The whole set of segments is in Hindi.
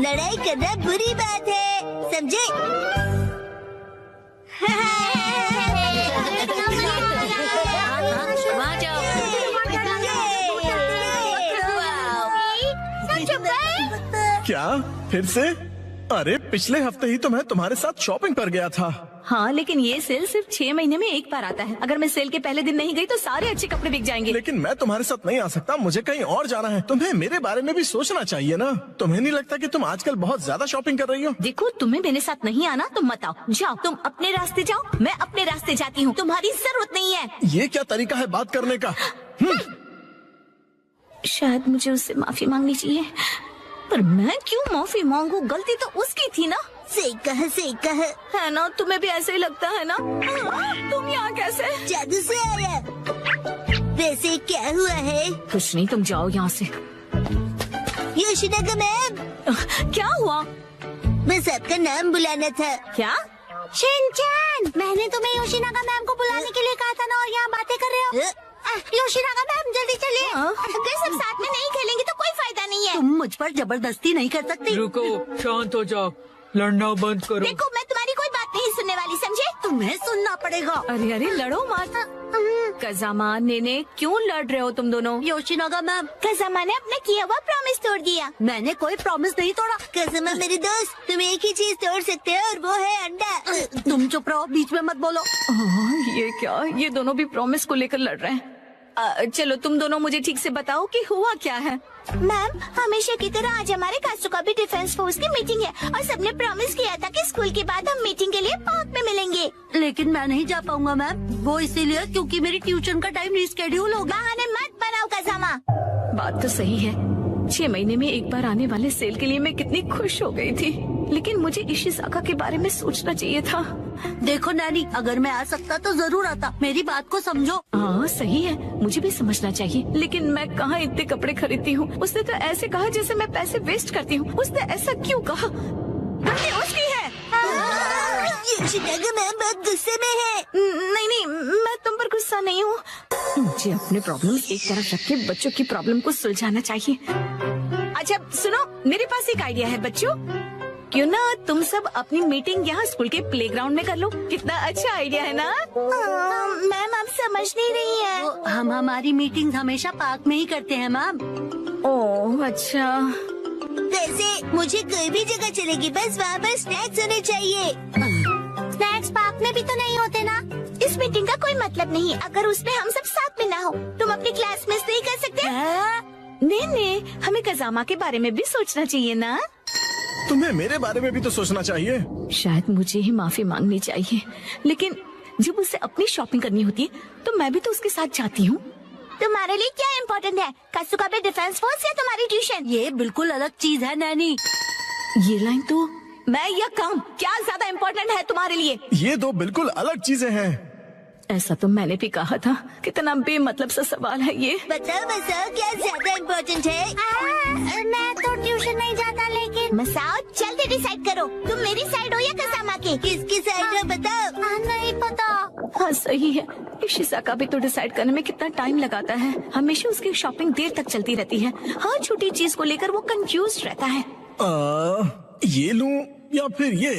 लड़ाई करना बुरी बात है, समझे? वहाँ जाओ। क्या फिर से? अरे पिछले हफ्ते ही तो मैं तुम्हारे साथ शॉपिंग पर गया था। हाँ, लेकिन ये सेल सिर्फ 6 महीने में एक बार आता है। अगर मैं सेल के पहले दिन नहीं गई तो सारे अच्छे कपड़े बिक जाएंगे। लेकिन मैं तुम्हारे साथ नहीं आ सकता, मुझे कहीं और जाना है। तुम्हें मेरे बारे में भी सोचना चाहिए ना। तुम्हें नहीं लगता कि तुम आजकल बहुत ज्यादा शॉपिंग कर रही हो? देखो, तुम्हें मेरे साथ नहीं आना तो मत आओ। जाओ, तुम अपने रास्ते जाओ, मैं अपने रास्ते जाती हूँ। तुम्हारी जरूरत नहीं है। ये क्या तरीका है बात करने का? शायद मुझे उससे माफी मांगनी चाहिए, पर मैं क्यों माफी मांगू? गलती तो उसकी थी ना। सही कहा है ना? तुम्हें भी ऐसे ही लगता है ना? तुम यहाँ कैसे? जादू से आया। वैसे क्या हुआ है? कुछ नहीं, तुम जाओ यहाँ से। योशिनागा मैम, क्या हुआ? बस आपका नाम बुलाना था। क्या? शिनचैन, मैंने तुम्हें योशिनागा मैम को बुलाने के लिए कहा था ना, और यहाँ बातें कर रहे हो। योशिनागा मैम जल्दी चलिए। अगर सब साथ में नहीं खेलेंगे तो कोई फायदा नहीं है। तुम मुझ पर जबरदस्ती नहीं कर सकती। रुको, शांत हो जाओ, लड़ना बंद करो। देखो, मैं तुम्हारी कोई बात नहीं सुनने वाली, समझे? तुम्हें सुनना पड़ेगा। अरे अरे, लड़ो मत। कज़ामा, नेने, क्यों लड़ रहे हो तुम दोनों? योशिनागा मैम, कज़ामा ने अपना किया हुआ प्रॉमिस तोड़ दिया। मैंने कोई प्रॉमिस नहीं तोड़ा। कज़ामा मेरे दोस्त, तुम एक ही चीज तोड़ सकते हो और वो है अंडा। तुम चुप रहो, बीच में मत बोलो। ये क्या? ये दोनों भी प्रॉमिस को लेकर लड़ रहे हैं। चलो, तुम दोनों मुझे ठीक से बताओ कि हुआ क्या है। मैम, हमेशा की तरह आज हमारे कासुकाबे डिफेंस फोर्स की मीटिंग है और सबने प्रॉमिस किया था कि स्कूल के बाद हम मीटिंग के लिए पार्क में मिलेंगे। लेकिन मैं नहीं जा पाऊंगा मैम। वो इसीलिए क्योंकि मेरी ट्यूशन का टाइम रिस्केड्यूल हो गया। बहाने मत बनाओ कज़ामा। बात तो सही है। 6 महीने में एक बार आने वाले सेल के लिए मैं कितनी खुश हो गई थी, लेकिन मुझे इशिसाका के बारे में सोचना चाहिए था। देखो नैनी, अगर मैं आ सकता तो जरूर आता। मेरी बात को समझो। हाँ सही है, मुझे भी समझना चाहिए, लेकिन मैं कहाँ इतने कपड़े खरीदती हूँ। उसने तो ऐसे कहा जैसे मैं पैसे वेस्ट करती हूँ। उसने ऐसा क्यों कहा? गलती उसकी है। योशिनागा मैम बहुत गुस्से में है। नहीं नहीं, मैं तुम पर गुस्सा नहीं हूँ। मुझे अपने प्रॉब्लम एक तरफ रख के बच्चों की प्रॉब्लम को सुलझाना चाहिए। अच्छा सुनो, मेरे पास एक आइडिया है बच्चों। क्यों ना तुम सब अपनी मीटिंग यहाँ स्कूल के प्लेग्राउंड में कर लो। कितना अच्छा आइडिया है ना? मैम, आप समझ नहीं रही है। हम हमारी मीटिंग हमेशा पार्क में ही करते हैं मैम। ओह अच्छा। वैसे मुझे कोई भी जगह चलेगी, बस वहाँ पर स्नैक्स होने चाहिए। स्नैक्स पार्क में भी तो नहीं होते ना। इस मीटिंग का कोई मतलब नहीं अगर उसमें हम सब साथ में ना हो। तुम अपनी क्लास मिस नहीं कर सकते? नहीं, हमें कज़ामा के बारे में भी सोचना चाहिए ना। तुम्हें मेरे बारे में भी तो सोचना चाहिए। शायद मुझे ही माफी मांगनी चाहिए, लेकिन जब उसे अपनी शॉपिंग करनी होती है तो मैं भी तो उसके साथ जाती हूँ। तुम्हारे लिए क्या इम्पोर्टेंट है, कासुकाबे डिफेंस फोर्स या तुम्हारी ट्यूशन? ये बिल्कुल अलग चीज है नैनी। ये लाइन तो मैं या काम क्या ज्यादा इम्पोर्टेंट है तुम्हारे लिए? ये दो बिल्कुल अलग चीजें हैं। ऐसा तो मैंने भी कहा था। कितना बेमतलब सा सवाल है ये। बताओ क्या ज्यादा इम्पोर्टेंट है? मैं तो ट्यूशन नहीं जाता, लेकिन मसाओ जल्दी डिसाइड करो, तुम मेरी साइड हो या कज़ामा की? किसकी साइड हो बताओ। नहीं पता। हाँ सही है, इशिसाका भी तो डिसाइड करने में कितना टाइम लगाता है। हमेशा उसकी शॉपिंग देर तक चलती रहती है। हर छोटी चीज को लेकर वो कंफ्यूज रहता है। ये लूं या फिर ये?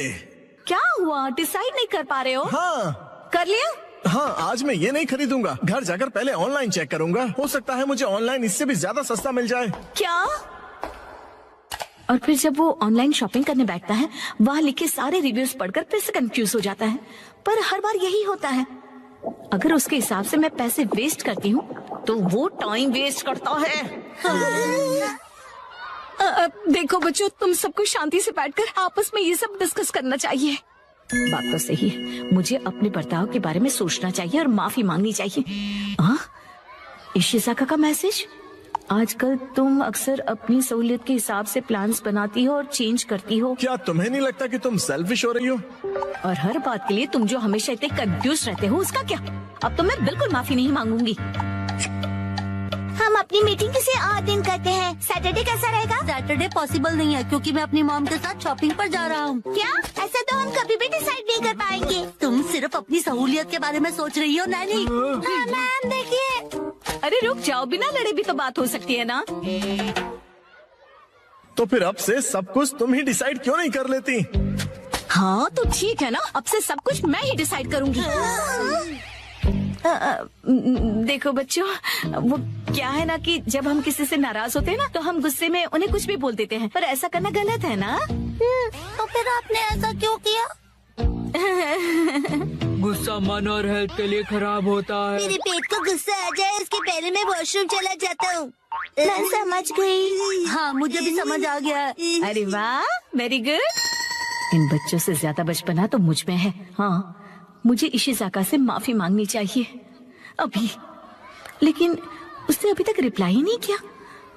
क्या हुआ, डिसाइड नहीं कर पा रहे हो? हाँ कर लिया? हाँ, आज मैं ये नहीं खरीदूंगा। घर जाकर पहले ऑनलाइन चेक करूंगा। हो सकता है मुझे ऑनलाइन इससे भी ज्यादा सस्ता मिल जाए। क्या? और फिर जब वो ऑनलाइन शॉपिंग करने बैठता है, वहाँ लिखे सारे रिव्यूज पढ़कर फिर से कंफ्यूज हो जाता है। पर हर बार यही होता है। अगर उसके हिसाब से मैं पैसे वेस्ट करती हूँ तो वो टाइम वेस्ट करता है। देखो बच्चों, तुम सबको शांति से बैठकर आपस में ये सब डिस्कस करना चाहिए। बात तो सही है, मुझे अपने बर्ताव के बारे में सोचना चाहिए और माफी मांगनी चाहिए। इशिसाका का मैसेज। आजकल तुम अक्सर अपनी सहूलियत के हिसाब से प्लान्स बनाती हो और चेंज करती हो। क्या तुम्हें नहीं लगता कि तुम सेल्फिश हो रही हो? और हर बात के लिए तुम जो हमेशा इतने कंफ्यूज रहते हो, उसका क्या? अब तो मैं बिल्कुल माफी नहीं मांगूंगी। हम अपनी मीटिंग किसी और दिन करते हैं। सैटरडे कैसा रहेगा? सैटरडे पॉसिबल नहीं है क्योंकि मैं अपनी मॉम के साथ शॉपिंग पर जा रहा हूँ। क्या? ऐसा तो हम कभी भी डिसाइड नहीं कर पाएंगे। तुम सिर्फ अपनी सहूलियत के बारे में सोच रही हो नैनी। मैम देखिए। अरे रुक जाओ, बिना लड़े भी तो बात हो सकती है ना। तो फिर अब से सब कुछ तुम ही डिसाइड क्यों नहीं कर लेती? हाँ तो ठीक है ना, अब से सब कुछ मैं ही डिसाइड करूंगी। देखो बच्चों, वो क्या है ना कि जब हम किसी से नाराज होते हैं ना तो हम गुस्से में उन्हें कुछ भी बोल देते हैं, पर ऐसा करना गलत है ना। तो फिर आपने ऐसा क्यों किया? गुस्सा मन और हेल्थ के लिए खराब होता है। मेरे पेट को गुस्सा आ जाए उसके पहले मैं वॉशरूम चला जाता हूँ। मैं समझ गई। हाँ, मुझे भी समझ आ गया है। अरे वाह, वेरी गुड। इन बच्चों से ज्यादा बचपना तो मुझ में है। हाँ, मुझे इशिज़ाका से माफी मांगनी चाहिए अभी, लेकिन उसने अभी तक रिप्लाई ही नहीं किया।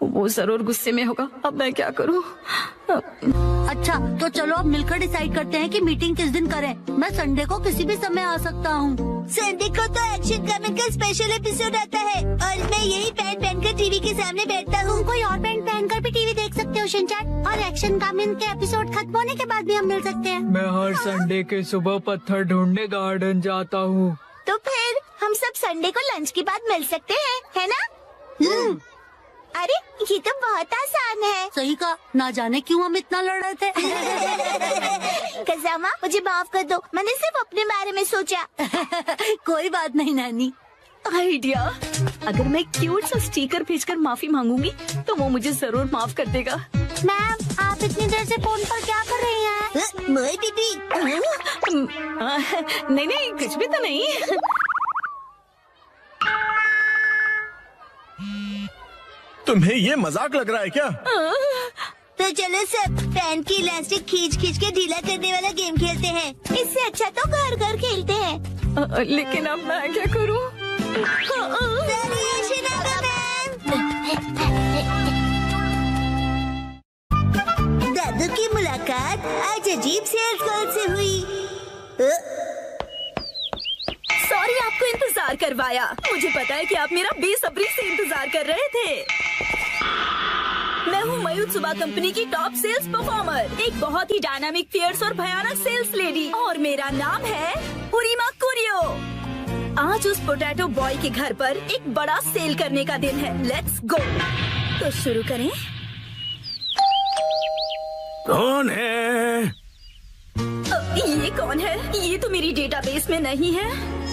वो जरूर गुस्से में होगा। अब मैं क्या करूं? अच्छा, तो चलो अब मिलकर डिसाइड करते हैं कि मीटिंग किस दिन करें। मैं संडे को किसी भी समय आ सकता हूँ। संडे को तो एक्शन कमिंग का स्पेशल एपिसोड आता है और मैं यही पैंट पहनकर टीवी के सामने बैठता हूँ। कोई और पैंट पहनकर भी टीवी देख सकते हो शिनचैन, और एक्शन कमिंग के एपिसोड खत्म होने के बाद भी हम मिल सकते हैं। मैं हर संडे के सुबह पत्थर ढूंढने गार्डन जाता हूँ। तो फिर हम सब संडे को लंच के बाद मिल सकते हैं, है ना? अरे ये तो बहुत आसान है। सही कहा, ना जाने क्यों हम इतना लड़ रहे थे। कज़ामा, मुझे माफ कर दो, मैंने सिर्फ अपने बारे में सोचा। कोई बात नहीं नानी। आइडिया, अगर मैं क्यूट सा स्टिकर भेजकर माफी मांगूंगी तो वो मुझे जरूर माफ कर देगा। मैम, आप इतनी देर से फोन पर क्या कर रही हैं? मोई दीदी। नहीं नहीं, कुछ भी तो नहीं। तुम्हें ये मजाक लग रहा है क्या? तो चलो सब पैंट की इलास्टिक खींच खींच के ढीला करने वाला गेम खेलते हैं। इससे अच्छा तो घर घर खेलते हैं। लेकिन अब मैं क्या करूं? दादू की मुलाकात आज अजीब से कॉल से हुई। सॉरी आपको इंतजार करवाया। मुझे पता है कि आप मेरा बेसब्री से इंतजार कर रहे थे। मैं हूँ मायुत्सुबा कंपनी की टॉप सेल्स परफॉर्मर, एक बहुत ही डायनामिक, फियर्स और भयानक सेल्स लेडी, और मेरा नाम है उरीमा कुरियो। आज उस पोटैटो बॉय के घर पर एक बड़ा सेल करने का दिन है। Let's go. तो शुरू करें। कौन है? ये कौन है? ये तो मेरी डेटाबेस में नहीं है।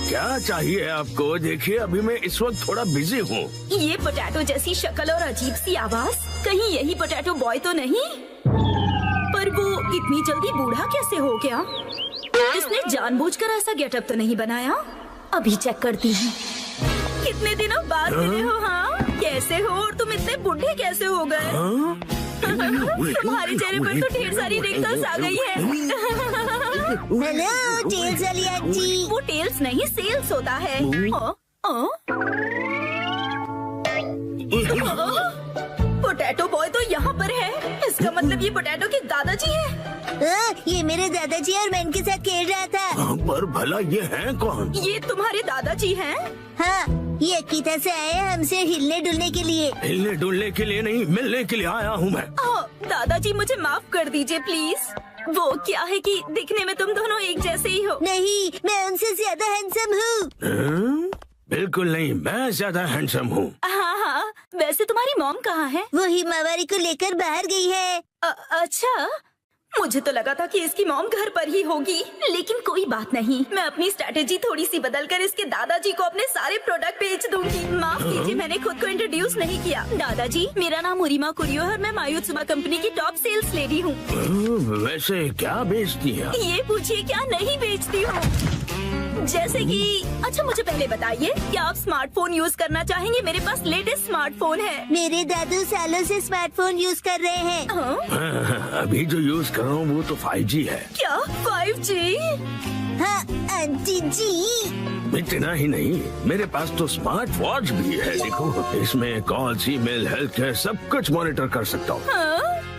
क्या चाहिए आपको? देखिए, अभी मैं इस वक्त थोड़ा बिजी हूँ। ये पोटैटो जैसी शक्ल और अजीब सी आवाज, कहीं यही पोटैटो बॉय तो नहीं? पर वो इतनी जल्दी बूढ़ा कैसे हो गया? इसने जानबूझकर ऐसा गेटअप तो नहीं बनाया? अभी चेक करती हूँ। कितने दिनों बाद मिले हो? हाँ, कैसे हो? और तुम इतने बूढ़े कैसे हो गए? तुम्हारे चेहरे पर तो ढेर सारी रिंकल्स आ गई है। हेलो टेल्स वाली आंटी। वो टेल्स नहीं, सेल्स होता है। पोटैटो बॉय तो यहाँ पर है। इसका मतलब ये पोटैटो के दादाजी हैं। ये मेरे दादाजी और मैं इनके साथ खेल रहा था। पर भला ये हैं कौन? ये तुम्हारे दादाजी हैं? हाँ, ये अकीता से आए हैं हमसे हिलने डुलने के लिए। हिलने डुलने के लिए नहीं, मिलने के लिए आया हूँ मैं। दादाजी मुझे माफ कर दीजिए प्लीज। वो क्या है कि दिखने में तुम दोनों एक जैसे ही हो। नहीं, मैं उनसे ज्यादा हैंडसम हूँ। बिल्कुल नहीं, मैं ज्यादा हैंडसम हूँ। हाँ हाँ, वैसे तुम्हारी मॉम कहाँ है? वो हिमावारी को लेकर बाहर गई है। अच्छा, मुझे तो लगा था कि इसकी मॉम घर पर ही होगी, लेकिन कोई बात नहीं। मैं अपनी स्ट्रेटेजी थोड़ी सी बदलकर इसके दादाजी को अपने सारे प्रोडक्ट बेच दूंगी। माफ कीजिए, मैंने खुद को इंट्रोड्यूस नहीं किया। दादाजी, मेरा नाम उरीमा कुरियो है और मैं मायुत्सुबा कंपनी की टॉप सेल्स लेडी हूँ। वैसे क्या बेचती है? ये पूछिए, क्या नहीं बेचती हूँ? जैसे कि, अच्छा मुझे पहले बताइए, क्या आप स्मार्टफोन यूज करना चाहेंगे? मेरे पास लेटेस्ट स्मार्टफोन है। मेरे दादू सालों से स्मार्टफोन यूज कर रहे हैं। अभी जो यूज कर रहा हूँ वो तो 5G है। क्या 5G? हाँ आंटी जी। इतना ही नहीं, मेरे पास तो स्मार्ट वॉच भी है। देखो, इसमें कॉल्स, ईमेल, हेल्थ केयर सब कुछ मॉनिटर कर सकता हूँ।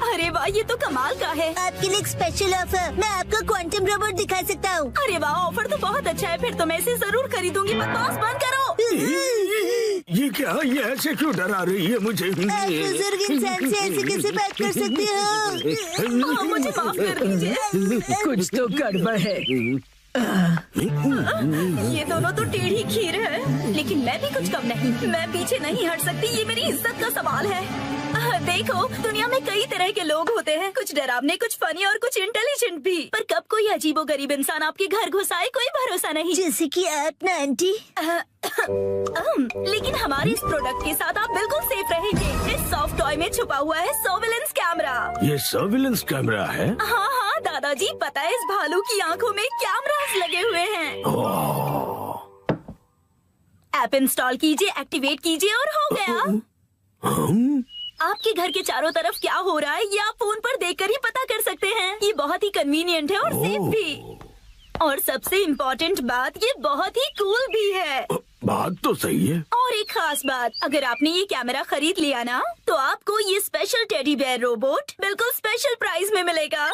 अरे वाह, ये तो कमाल का है। आपके लिए एक स्पेशल ऑफर, मैं आपको क्वांटम रोबोट दिखा सकता हूँ। अरे वाह, ऑफर तो बहुत अच्छा है। फिर तो मैं इसे जरूर खरीदूंगी। बकवास बंद करो। ये क्या? ये ऐसे क्यों डरा रही है मुझे? आप बुजुर्ग इंसान से ऐसे कैसे बात कर सकते हो? मुझे माफ कर दीजिए। कुछ तो गड़बड़ है। ये दोनों तो टेढ़ी खीर है, लेकिन मैं भी कुछ कम नहीं। मैं पीछे नहीं हट सकती, ये मेरी इज्जत का सवाल है। देखो, दुनिया में कई तरह के लोग होते हैं, कुछ डरावने, कुछ फनी और कुछ इंटेलिजेंट भी। पर कब कोई अजीबोगरीब इंसान आपके घर घुस आए, कोई भरोसा नहीं। जैसे कि आप ना आंटी। लेकिन हमारे इस प्रोडक्ट के साथ आप बिल्कुल सेफ रहेंगे। इस सॉफ्ट टॉय में छुपा हुआ है सर्विलेंस कैमरा। ये सर्विलेंस कैमरा है? हाँ हाँ दादाजी, पता है इस भालू की आंखों में कैमरास लगे हुए हैं। ऐप इंस्टॉल कीजिए, एक्टिवेट कीजिए और हो गया। आपके घर के चारों तरफ क्या हो रहा है ये आप फोन पर देखकर ही पता कर सकते हैं। ये बहुत ही कन्वीनियंट है और सेफ भी। और सबसे इम्पोर्टेंट बात, ये बहुत ही कूल भी है। बात तो सही है। और एक खास बात, अगर आपने ये कैमरा खरीद लिया ना, तो आपको ये स्पेशल टेडी बेयर रोबोट बिल्कुल स्पेशल प्राइस में मिलेगा।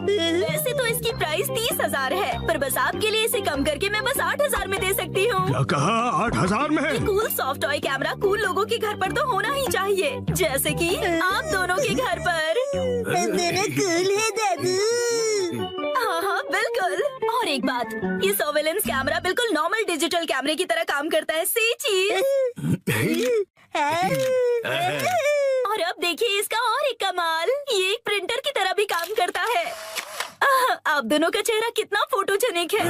वैसे तो इसकी प्राइस 30,000 है, पर बस आपके लिए इसे कम करके मैं बस 8,000 में दे सकती हूँ। क्या कहा? 8,000 में? Cool soft toy camera cool लोगों के घर पर तो होना ही चाहिए, जैसे कि आप दोनों के घर पर। कूल है दादू। हाँ हाँ बिल्कुल। और एक बात, ये सर्वेलेंस कैमरा बिल्कुल नॉर्मल डिजिटल कैमरे की तरह काम करता है। सी चीज। और अब देखिए इसका और एक कमाल, ये एक प्रिंटर की तरह भी काम करता है। आप दोनों का चेहरा कितना फोटोजेनिक है।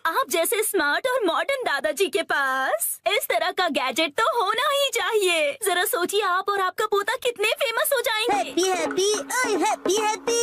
आप जैसे स्मार्ट और मॉडर्न दादाजी के पास इस तरह का गैजेट तो होना ही चाहिए। जरा सोचिए, आप और आपका पोता कितने फेमस हो जाएंगे। हैप्पी हैप्पी ओए हैप्पी हैप्पी।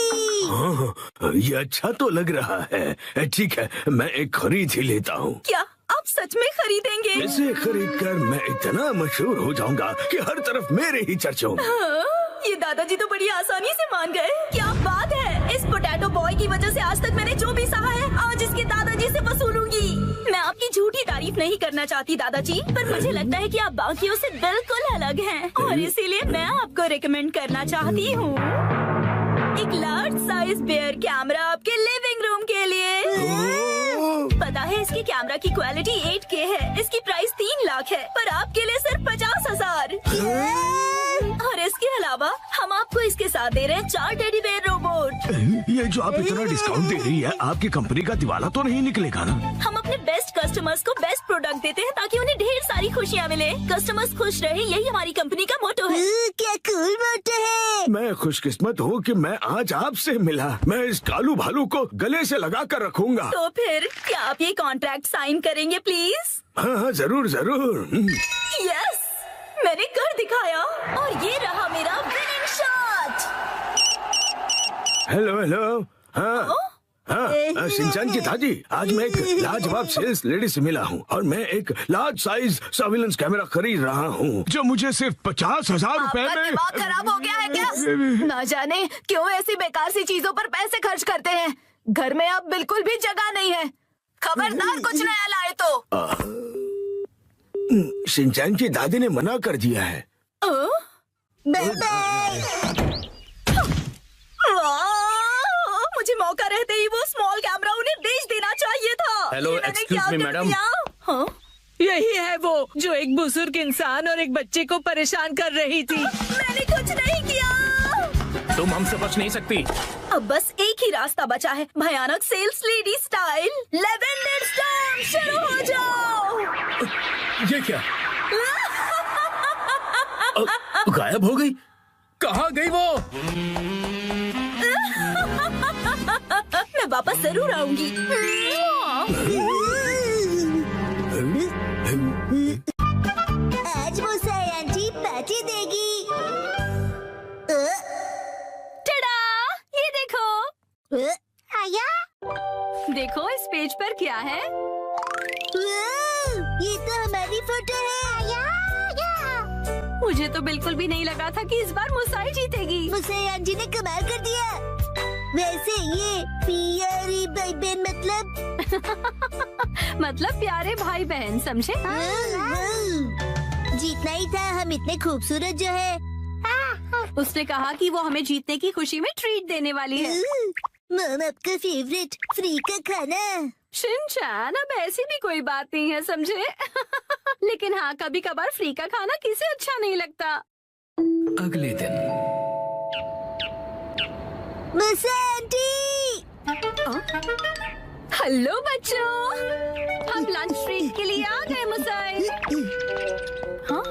हाँ, ये अच्छा तो लग रहा है। ठीक है, मैं एक खरीद ही लेता हूँ। क्या आप सच में खरीदेंगे? इसे खरीद कर मैं इतना मशहूर हो जाऊंगा कि हर तरफ मेरे ही चर्चे होंगे। हाँ, ये दादाजी तो बड़ी आसानी से मान गए। क्या बात है। इस पोटैटो बॉय की वजह से आज तक मैंने जो भी सहा है, आज इसके दादाजी से वसूलूंगी। मैं आपकी झूठी तारीफ नहीं करना चाहती दादाजी, पर मुझे लगता है कि आप बाकियों से बिल्कुल अलग हैं और इसीलिए मैं आपको रिकमेंड करना चाहती हूँ एक लार्ज साइज बेयर कैमरा आपके लिविंग रूम के लिए। पता है इसकी कैमरा की क्वालिटी 8K है। इसकी प्राइस 3 लाख है, पर आपके लिए सिर्फ 50,000। और इसके अलावा हम आपको इसके साथ दे रहे हैं 4 टेडी बेयर रोबोट। ये जो आप इतना डिस्काउंट दे रही है, आपकी कंपनी का दिवाला तो नहीं निकलेगा ना? हम अपने बेस्ट कस्टमर्स को बेस्ट प्रोडक्ट देते हैं ताकि उन्हें ढेर सारी खुशियाँ मिले। कस्टमर्स खुश रहे, यही हमारी कंपनी का मोटो है। क्या कूल मोटो है। मैं खुशकिस्मत हूँ कि मैं आज आपसे मिला। मैं इस कालू भालू को गले से लगा कर रखूंगा। तो फिर क्या आप ये कॉन्ट्रैक्ट साइन करेंगे प्लीज? हाँ हाँ, जरूर जरूर। यस, मैंने कर दिखाया और ये रहा मेरा विनिंग शॉट। Hello hello. हाँ हाँ, शिनचान की दादी, आज मैं एक लाजवाब सेल्स लेडी से मिला हूँ और मैं एक लार्ज साइज सर्विलेंस कैमरा खरीद रहा हूँ जो मुझे सिर्फ 50,000 रुपए आपका में। दिमाग खराब हो गया है क्या? ना जाने क्यों ऐसी बेकार सी चीजों पर पैसे खर्च करते हैं। घर में अब बिल्कुल भी जगह नहीं है। खबरदार कुछ नया लाए तो। शिनचान की दादी ने मना कर दिया है। Bye bye. मुझे मौका रहते ही वो स्मॉल कैमरा उन्हें बेच देना चाहिए था। हेलो, ये मैंने एक्सक्यूज क्या मी, कर मैडम। दिया? हाँ? यही है वो जो एक बुजुर्ग इंसान और एक बच्चे को परेशान कर रही थी। मैंने कुछ नहीं किया। तुम हमसे बच नहीं सकती। अब बस एक ही रास्ता बचा है, भयानक sales lady style. Lavender storm शुरू हो जाओ। ये क्या? गायब हो गई। कहाँ गई वो? मैं वापस जरूर आऊंगी। आज वो साई आंटी पार्टी देगी। टडा, ये देखो। आया। देखो इस पेज पर क्या है। ये तो हमारी फोटो है। आया। मुझे तो बिल्कुल भी नहीं लगा था कि इस बार मुसाई जीतेगी। मुसाई आंटी ने कमाल कर दिया। वैसे ये प्यारी भाई बहन मतलब प्यारे भाई बहन, समझे? जीतना ही था, हम इतने खूबसूरत जो है। उसने कहा कि वो हमें जीतने की खुशी में ट्रीट देने वाली है। मम आपका फेवरेट फ्री का खाना। शिनचैन, अब ऐसी भी कोई बात नहीं है, समझे? लेकिन हाँ, कभी कभार फ्री का खाना किसे अच्छा नहीं लगता। अगले दिन मुसा आंटी। हेलो बच्चों, हम लंच ब्रेक के लिए आ गए मुसाई। हाँ?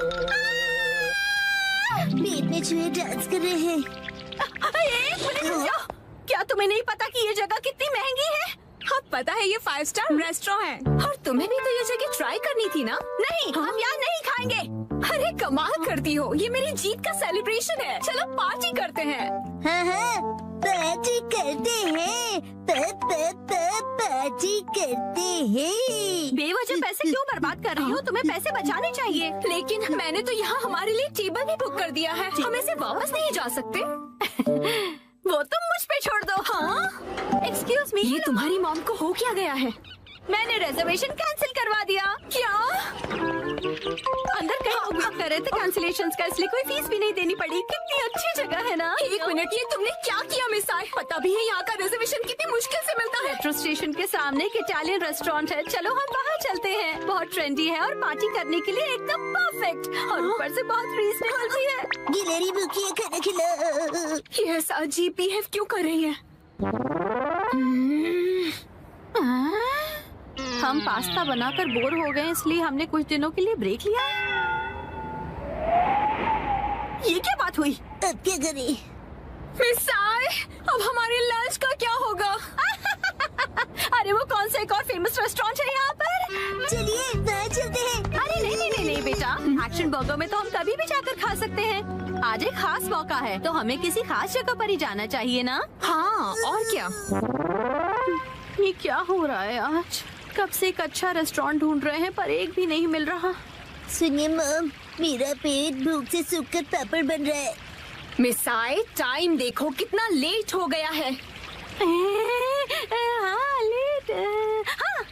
पेट में चूहे डांस कर रहे हैं। एक मिनट रुक जाओ। क्या तुम्हें नहीं पता कि ये जगह कितनी महंगी है? हाँ पता है, ये 5 स्टार रेस्टोरेंट है और तुम्हें भी तो ये जगह ट्राई करनी थी ना। नहीं, हम यहाँ नहीं खाएंगे। अरे कमाल करती हो, ये मेरी जीत का सेलिब्रेशन है। चलो पार्टी करते हैं। हाँ, पार्टी करते हैं। पार्टी करते हैं। बेवजह पैसे क्यों बर्बाद कर रही हो? तुम्हें पैसे बचाने चाहिए। लेकिन मैंने तो यहाँ हमारे लिए टेबल भी बुक कर दिया है। हम ऐसे वापस नहीं जा सकते। वो तुम मुझ पे छोड़ दो। हाँ? एक्सक्यूज मी, ये तुम्हारी मॉम को हो क्या गया है? मैंने रिजर्वेशन कैंसिल करवा दिया। क्या? अंदर कहीं उपयोग कर रहे थे कैंसिलेशंस का, इसलिए कोई फीस भी नहीं देनी पड़ी। कितनी अच्छी जगह है ना? एक मिनट, ये तुमने क्या किया मिसाई? पता भी है यहाँ का रिजर्वेशन कितनी मुश्किल से मिलता है। मेट्रो स्टेशन के सामने एक इटालियन रेस्टोरेंट है। चलो हम वहाँ चलते हैं। बहुत ट्रेंडी है और पार्टी करने के लिए एकदम परफेक्ट, और ऊपर से बहुत रीजनेबल भी है। गिलहरी भूखी है, खाना खिलाओ। ये ऐसा अजीब बिहेव क्यों कर रही है? हम पास्ता बनाकर बोर हो गए, इसलिए हमने कुछ दिनों के लिए ब्रेक लिया है। ये क्या बात हुई? अब क्या करें? मिसाई, अब हमारे लंच का क्या होगा? अरे वो कौन सा एक और फेमस रेस्टोरेंट है यहाँ पर? चलिए वहाँ चलते हैं। अरे नहीं नहीं नहीं नहीं बेटा, एक्शन बर्गर में तो हम कभी भी जाकर खा सकते हैं। आज एक खास मौका है, तो हमें किसी खास जगह पर ही जाना चाहिए ना? हाँ, और क्या? ये क्या हो रहा है आज? कब से एक अच्छा रेस्टोरेंट ढूंढ रहे हैं पर एक भी नहीं मिल रहा। सुनिए मॉम, मेरा पेट भूख से सूखकर पापड़ बन रहा है। मिसाई, टाइम देखो कितना लेट हो गया है। हाँ लेट। हाँ,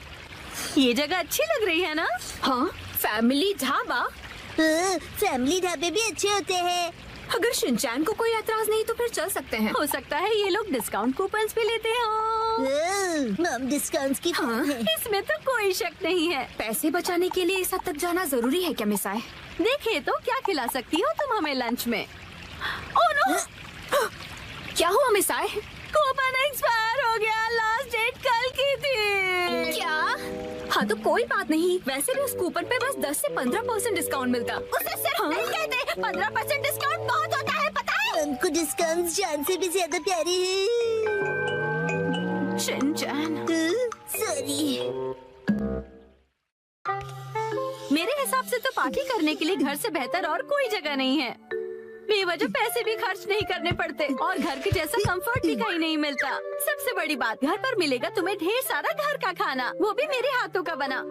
ये जगह अच्छी लग रही है ना? हाँ, फैमिली ढाबा। फैमिली ढाबे भी अच्छे होते हैं। अगर शिनचैन को कोई एतराज नहीं तो फिर चल सकते हैं। हो सकता है ये लोग डिस्काउंट कूपन्स भी लेते हो। मॉम डिस्काउंट्स की हाँ, इसमें तो कोई शक नहीं है। पैसे बचाने के लिए इस हद तक जाना जरूरी है क्या मिसाई? देखिए तो क्या खिला सकती हो तुम हमें लंच में? Oh no! क्या हुआ मिसाई? कूपन एक्सपायर हो गया, लास्ट डेट कल की थी। क्या? हाँ तो कोई बात नहीं, वैसे भी उस कूपन पे बस 10 से 15% डिस्काउंट मिलता। उसे सिर्फ नहीं कहते, 15% डिस्काउंट बहुत होता है, पता है? हमको डिस्काउंट जान से भी ज्यादा प्यारे हैं। Shinchan, sorry. मेरे हिसाब से तो पार्टी करने के लिए घर से बेहतर और कोई जगह नहीं है। बेवजह पैसे भी खर्च नहीं करने पड़ते और घर के जैसा कंफर्ट भी कहीं नहीं मिलता। सबसे बड़ी बात, घर पर मिलेगा तुम्हें ढेर सारा घर का खाना, वो भी मेरे हाथों का बना।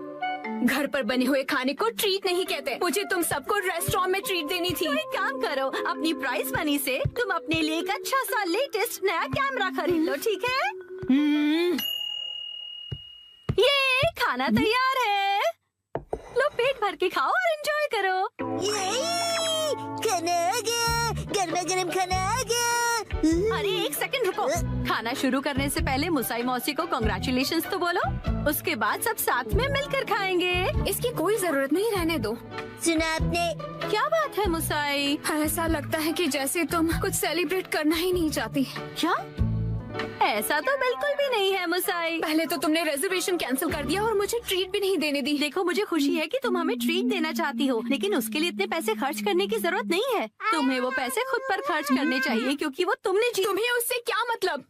घर पर बने हुए खाने को ट्रीट नहीं कहते। मुझे तुम सबको रेस्टोरेंट में ट्रीट देनी थी। एक काम करो, अपनी प्राइस मनी से तुम अपने लिए एक अच्छा सा लेटेस्ट नया कैमरा खरीद लो, ठीक है? ये खाना तैयार है, लो पेट भर के खाओ और एंजॉय करो। खाना आ गया, गर्मा गर्म खाना आ गया। अरे एक सेकंड रुको, खाना शुरू करने से पहले मुसाई मौसी को कांग्रेचुलेशंस तो बोलो, उसके बाद सब साथ में मिलकर खाएंगे। इसकी कोई जरूरत नहीं, रहने दो। सुना आपने? क्या बात है मुसाई? ऐसा लगता है कि जैसे तुम कुछ सेलिब्रेट करना ही नहीं चाहती। क्या? ऐसा तो बिल्कुल भी नहीं है मुसाई। पहले तो तुमने रिजर्वेशन कैंसिल कर दिया और मुझे ट्रीट भी नहीं देने दी। देखो मुझे खुशी है कि तुम हमें ट्रीट देना चाहती हो, लेकिन उसके लिए इतने पैसे खर्च करने की जरूरत नहीं है। तुम्हें वो पैसे खुद पर खर्च करने चाहिए, क्योंकि वो तुमने तुम्हें उससे क्या मतलब?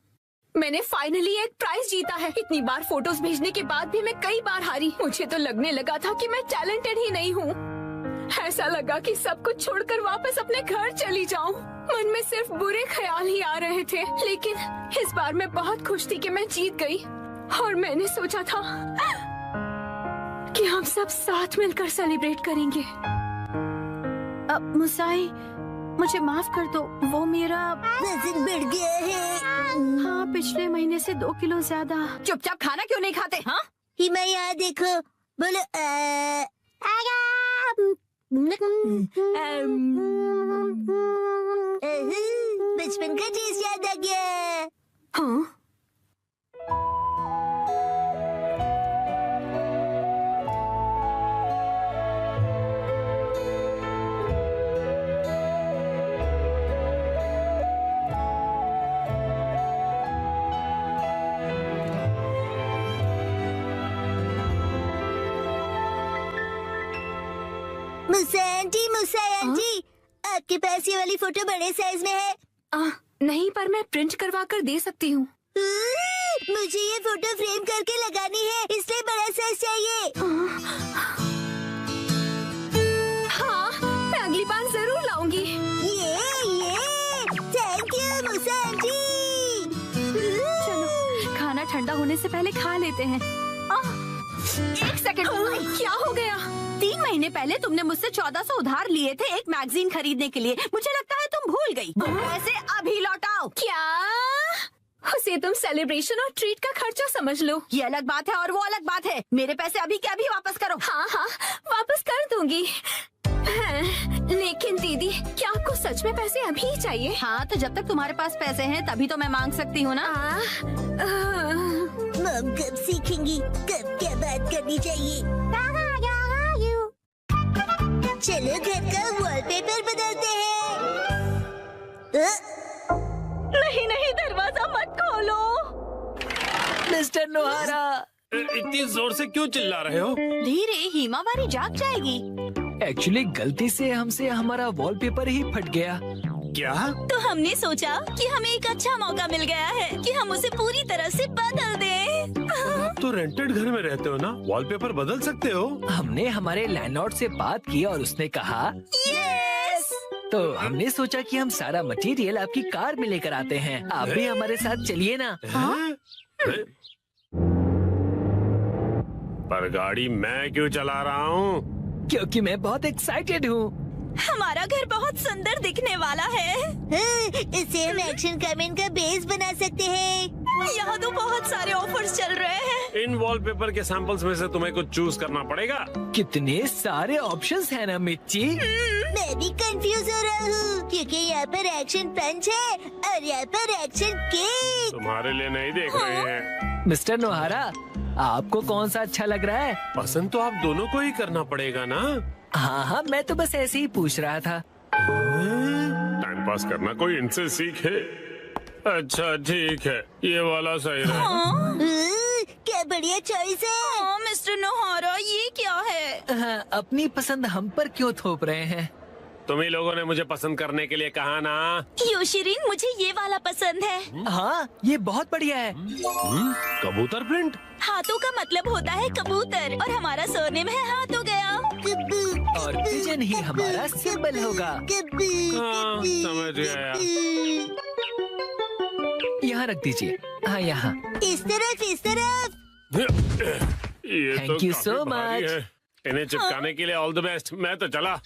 मैंने फाइनली एक प्राइज जीता है। इतनी बार फोटोज भेजने के बाद भी मैं कई बार हारी। मुझे तो लगने लगा था कि मैं टैलेंटेड ही नहीं हूँ। ऐसा लगा कि सब कुछ छोड़कर वापस अपने घर चली जाऊं। मन में सिर्फ बुरे ख्याल ही आ रहे थे, लेकिन इस बार मैं बहुत खुश थी कि मैं जीत गई। और मैंने सोचा था कि हम सब साथ मिलकर सेलिब्रेट करेंगे। अब मुसाई, मुझे माफ कर दो, वो मेरा वजन बढ़ गया है। हाँ, पिछले महीने से 2 किलो ज्यादा। चुपचाप खाना क्यों नहीं खाते? हाँ, हिमा यहाँ देखो, बोलो बचपन का टेस्ट याद आ गया। हाँ, मुसा आंटी, आपके पास ये वाली फोटो बड़े साइज में है? नहीं, पर मैं प्रिंट करवा कर दे सकती हूँ। मुझे ये फोटो फ्रेम करके लगानी है, इसलिए बड़ा साइज चाहिए। हाँ, मैं अगली बार जरूर लाऊंगी। ये थैंक यू मुसा आंटी। चलो, खाना ठंडा होने से पहले खा लेते हैं। एक सेकंड, क्या हो गया? 3 महीने पहले तुमने मुझसे 1400 उधार लिए थे एक मैगजीन खरीदने के लिए। मुझे लगता है तुम भूल गई। पैसे अभी लौटाओ। क्या? उसे तुम सेलिब्रेशन और ट्रीट का खर्चा समझ लो। ये अलग बात है और वो अलग बात है। मेरे पैसे अभी के अभी वापस करो। हाँ, वापस कर दूंगी। लेकिन दीदी, क्या आपको सच में पैसे अभी ही चाहिए? हाँ, तो जब तक तुम्हारे पास पैसे हैं तभी तो मैं मांग सकती हूँ ना। मम कब सीखेंगी कब क्या बात करनी चाहिए? चलो घर का वॉलपेपर बदलते हैं। नहीं, दरवाजा मत खोलो। मिस्टर नोहारा, इतनी जोर से क्यों चिल्ला रहे हो? धीरे, हिमावारी जाग जाएगी। एक्चुअली गलती से हमसे हमारा वॉलपेपर ही फट गया। क्या? तो हमने सोचा कि हमें एक अच्छा मौका मिल गया है कि हम उसे पूरी तरह से बदल दें। तो रेंटेड घर में रहते हो ना, वॉलपेपर बदल सकते हो। हमने हमारे लैंडलॉर्ड से बात की और उसने कहा यस। तो हमने सोचा कि हम सारा मटेरियल आपकी कार में लेकर आते हैं। आप भी हमारे साथ चलिए ना। हैं? पर गाड़ी मैं क्यों चला रहा हूँ? क्योंकि मैं बहुत एक्साइटेड हूँ। हमारा घर बहुत सुंदर दिखने वाला है। इससे हम एक्शन कमेंट का बेस बना सकते हैं। यहाँ तो बहुत सारे ऑफर्स चल रहे हैं। इन वॉलपेपर के सैंपल्स में से तुम्हें कुछ चूज करना पड़ेगा। कितने सारे ऑप्शंस हैं ना मिर्ची। मैं भी कंफ्यूज हो रहा हूँ क्योंकि यहाँ पर एक्शन पंच है और यहाँ पर एक्शन केक। तुम्हारे लिए नहीं देख रहे हैं। मिस्टर नोहारा, आपको कौन सा अच्छा लग रहा है? पसंद तो आप दोनों को ही करना पड़ेगा ना। हाँ, मैं तो बस ऐसे ही पूछ रहा था। टाइम पास करना कोई इनसे सीखे। अच्छा ठीक है, ये वाला सही है। क्या बढ़िया चॉइस है। मिस्टर नोहारा, ये क्या है? हाँ, अपनी पसंद हम पर क्यों थोप रहे हैं? तुम ही लोगों ने मुझे पसंद करने के लिए कहा ना। योशिरीन, मुझे ये वाला पसंद है। हाँ, ये बहुत बढ़िया है। कबूतर प्रिंट। हाथों का मतलब होता है कबूतर और हमारा सरनेम है हाथ हो गया। और पिजन ही हमारा सिंबल होगा। हाँ, समझ गया। यहाँ रख दीजिए। हाँ, यहाँ। इस तरफ। ये Thank तो you काफी so भारी much. है। इन्हें चिपकाने के लिए ऑल द बेस्ट। मैं तो चला।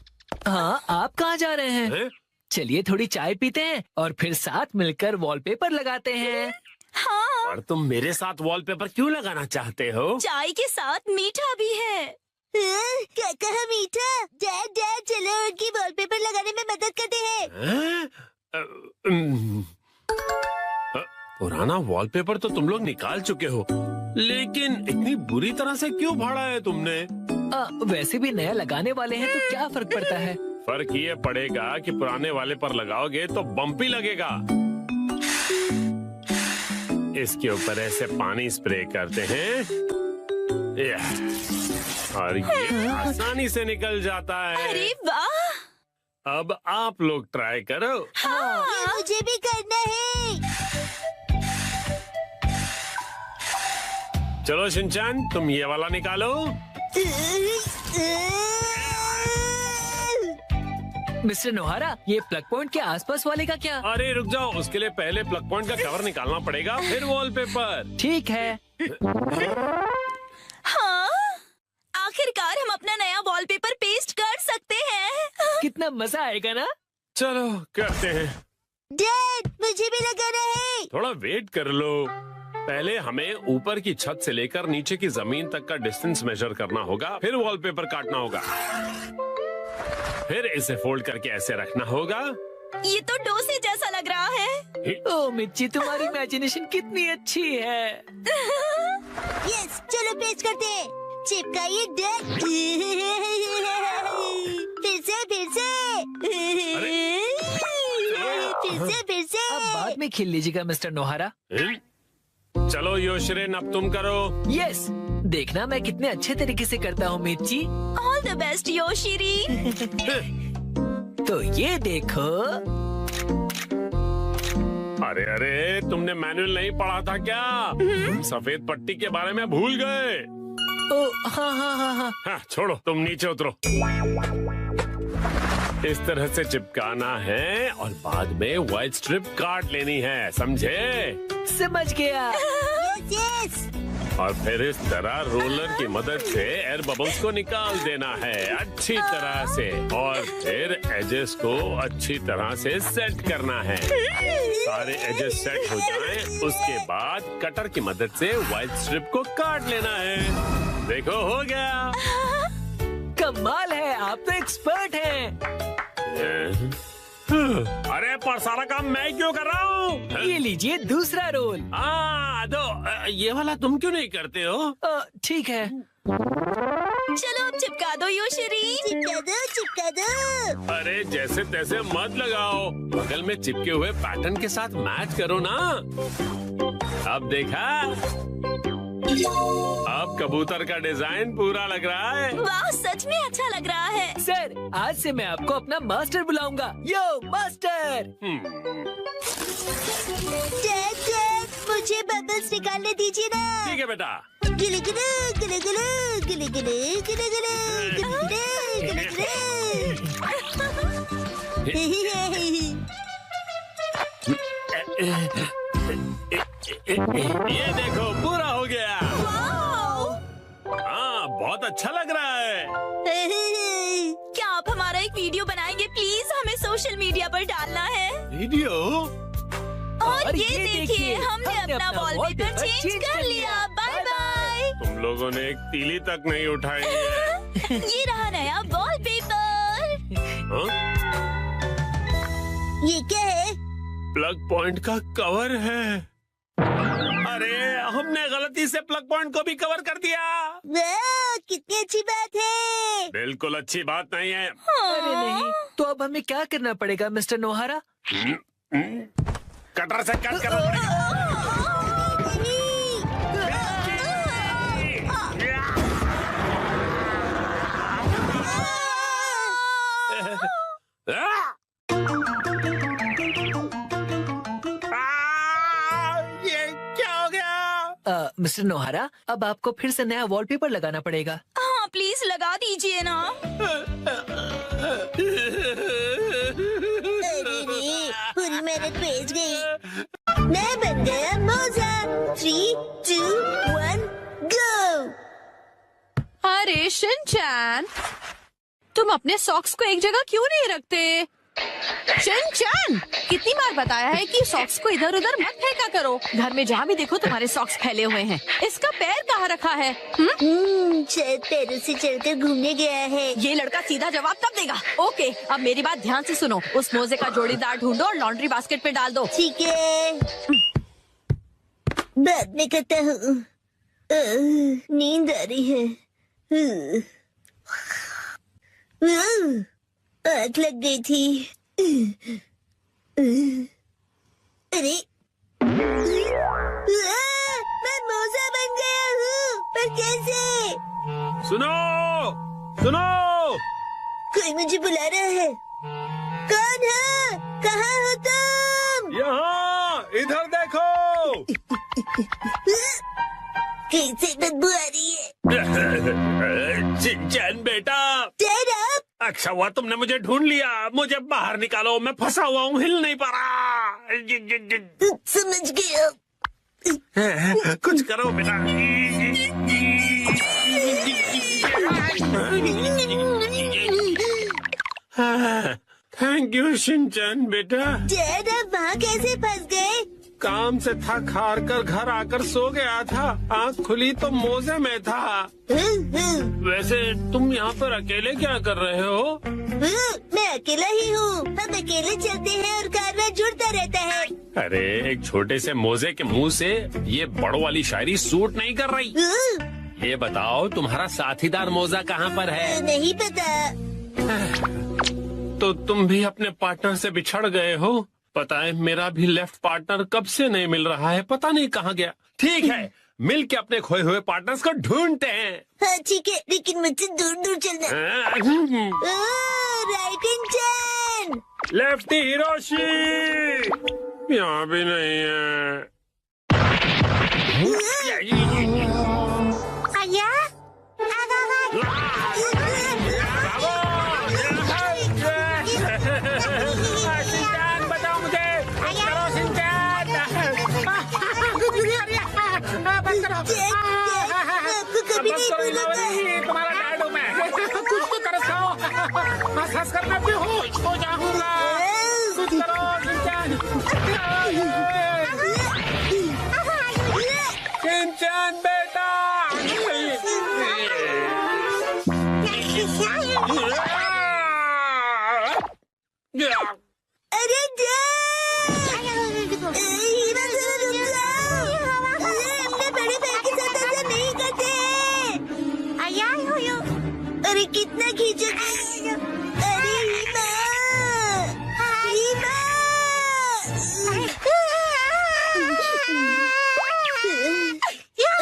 हाँ, आप कहाँ जा रहे हैं? हैं? चलिए थोड़ी चाय पीते हैं और फिर साथ मिलकर वॉलपेपर लगाते हैं। हाँ, और तुम मेरे साथ वॉलपेपर क्यों लगाना चाहते हो? चाय के साथ मीठा भी है। क्या कहा मीठा? डैड चलो उनकी वॉलपेपर लगाने में मदद करते हैं। हैं? पुराना वॉलपेपर तो तुम लोग निकाल चुके हो, लेकिन इतनी बुरी तरह से क्यों फाड़ा है तुमने? वैसे भी नया लगाने वाले हैं तो क्या फर्क पड़ता है? फर्क ये पड़ेगा कि पुराने वाले पर लगाओगे तो बम्पी लगेगा। इसके ऊपर ऐसे पानी स्प्रे करते हैं और ये आसानी से निकल जाता है। अरे वाह! अब आप लोग ट्राई करो। ये मुझे भी करना है। चलो शिनचैन, तुम ये वाला निकालो। मिस्टर नोहारा, ये प्लग पॉइंट के आसपास वाले का क्या? अरे रुक जाओ, उसके लिए पहले प्लग पॉइंट का कवर निकालना पड़ेगा, फिर वॉलपेपर। ठीक है। हाँ, आखिरकार हम अपना नया वॉलपेपर पेस्ट कर सकते हैं। कितना मजा आएगा ना? चलो करते हैं। डैड मुझे भी लगाना है। थोड़ा वेट कर लो। पहले हमें ऊपर की छत से लेकर नीचे की जमीन तक का डिस्टेंस मेजर करना होगा, फिर वॉलपेपर काटना होगा, फिर इसे फोल्ड करके ऐसे रखना होगा। ये तो डोसे जैसा लग रहा है। ओ मिर्ची, तुम्हारी इमेजिनेशन कितनी अच्छी है। यस, चलो पेस्ट करते हैं। चिपकाइए डैड। फिर से। अब बाद में खेल लीजिएगा मिस्टर नोहारा। चलो योशरेन, अब तुम करो। यस, देखना मैं कितने अच्छे तरीके से करता हूँ मिर्ची। ऑल द बेस्ट योशिरी। तो ये देखो। अरे अरे, तुमने मैनुअल नहीं पढ़ा था क्या? तुम सफेद पट्टी के बारे में भूल गए। ओ हाँ हाँ हाँ हाँ। हाँ, छोड़ो, तुम नीचे उतरो। इस तरह से चिपकाना है और बाद में व्हाइट स्ट्रिप काट लेनी है, समझे? समझ गया। यस। और फिर इस तरह रोलर की मदद से एयर बबल्स को निकाल देना है अच्छी तरह से, और फिर एजेस को अच्छी तरह से सेट करना है। सारे एजेस सेट हो जाएं, उसके बाद कटर की मदद से व्हाइट स्ट्रिप को काट लेना है। देखो, हो गया। कमाल है, आप तो एक्सपर्ट हैं। अरे पर सारा काम मैं क्यों कर रहा हूँ? ये लीजिए दूसरा रोल। दो, ये वाला तुम क्यों नहीं करते हो? ठीक है। चलो अब चिपका दो योशिरी। चिपका दो, चिपका दो। अरे जैसे तैसे मत लगाओ, बगल में चिपके हुए पैटर्न के साथ मैच करो ना। अब देखा, अब कबूतर का डिजाइन पूरा लग रहा है। वाह, सच में अच्छा लग रहा है। सर, आज से मैं आपको अपना मास्टर बुलाऊंगा। यो मास्टर। डैड, मुझे बबल्स निकालने दीजिए ना। ठीक है बेटा। गिले गिले गिले गिले गिले गिले गिले गिले गिले ये देखो, पूरा हो गया। हाँ, बहुत अच्छा लग रहा है। क्या आप हमारा एक वीडियो बनाएंगे प्लीज? हमें सोशल मीडिया पर डालना है। वीडियो? और ये देखिए, हमने अपना वॉलपेपर चेंज कर लिया। Bye bye. तुम लोगों ने एक तीली तक नहीं उठाई है। ये रहा नया वॉलपेपर। ये क्या है? प्लग पॉइंट का कवर है। अरे, हमने गलती से प्लग पॉइंट को भी कवर कर दिया। वाह, कितनी अच्छी बात है। बिल्कुल अच्छी बात नहीं है। अरे नहीं, तो अब हमें क्या करना पड़ेगा मिस्टर नोहारा? कटर से कट करना पड़ेगा। ये क्या हो गया? मिस्टर नोहारा, अब आपको फिर से नया वॉलपेपर लगाना पड़ेगा। हाँ, प्लीज लगा दीजिए ना। अरे, पूरी मेहनत भेज गई। मैं बन गया मोजा। 3, 2, 1, गो। अरे शिनचैन, तुम अपने सॉक्स को एक जगह क्यों नहीं रखते? शिनचैन, कितनी बार बताया है कि सॉक्स को इधर उधर मत फेंका करो। घर में जहाँ भी देखो तुम्हारे सॉक्स फैले हुए हैं। इसका पैर कहाँ रखा है? शायद पैरों से चलकर घूमने गया है। ये लड़का सीधा जवाब तब देगा। ओके, अब मेरी बात ध्यान से सुनो। उस मोजे का जोड़ीदार ढूंढो और लॉन्ड्री बास्केट पे डाल दो। ठीक है, बाद में करता हूँ। नींद आ रही है। आग लग गई थी। अरे, मैं मोजा बन गया हूँ, पर कैसे? सुनो, सुनो। कोई मुझे बुला रहा है। कौन है? कहाँ हो तुम? यहाँ, इधर देखो। कैसे बदबू आ रही है? शिनचैन बेटा, Shut up! अच्छा हुआ तुमने मुझे ढूंढ लिया। मुझे बाहर निकालो, मैं फंसा हुआ हूँ, हिल नहीं पा रहा। समझ गया। कुछ करो बेटा। थैंक यू शिनचैन बेटा। डैड, आप वहाँ कैसे फंस गए? काम से थक हार कर घर आकर सो गया था। आँख खुली तो मोजे में था। वैसे तुम यहाँ पर अकेले क्या कर रहे हो? मैं अकेला ही हूँ। हम अकेले चलते हैं और कारवां जुड़ता रहता है। अरे, एक छोटे से मोजे के मुंह से ये बड़ो वाली शायरी सूट नहीं कर रही। ये बताओ, तुम्हारा साथीदार मोजा कहाँ पर है? नहीं पता। तो तुम भी अपने पार्टनर से बिछड़ गए हो? पता है, मेरा भी लेफ्ट पार्टनर कब से नहीं मिल रहा है, पता नहीं कहाँ गया। ठीक है, मिल के अपने खोए हुए पार्टनर्स को ढूंढते हैं। हाँ ठीक है, लेकिन मुझसे दूर दूर चलना। राइट इन चैन। लेफ्टी हिरोशी यहाँ भी नहीं है। आया बताओ मुझे, करो शिनचैन। आपको कभी नहीं बोला था। तुम्हारा डैड हूँ मैं। कुछ तो तरस खाओ, हंस करना भी हो जाऊंगा। कुछ करो शिनचैन। शिनचैन बेटा। अरे हमने बड़े भाई के साथ ऐसा नहीं करते। अरे कितना खींचोगे? अरे हीमा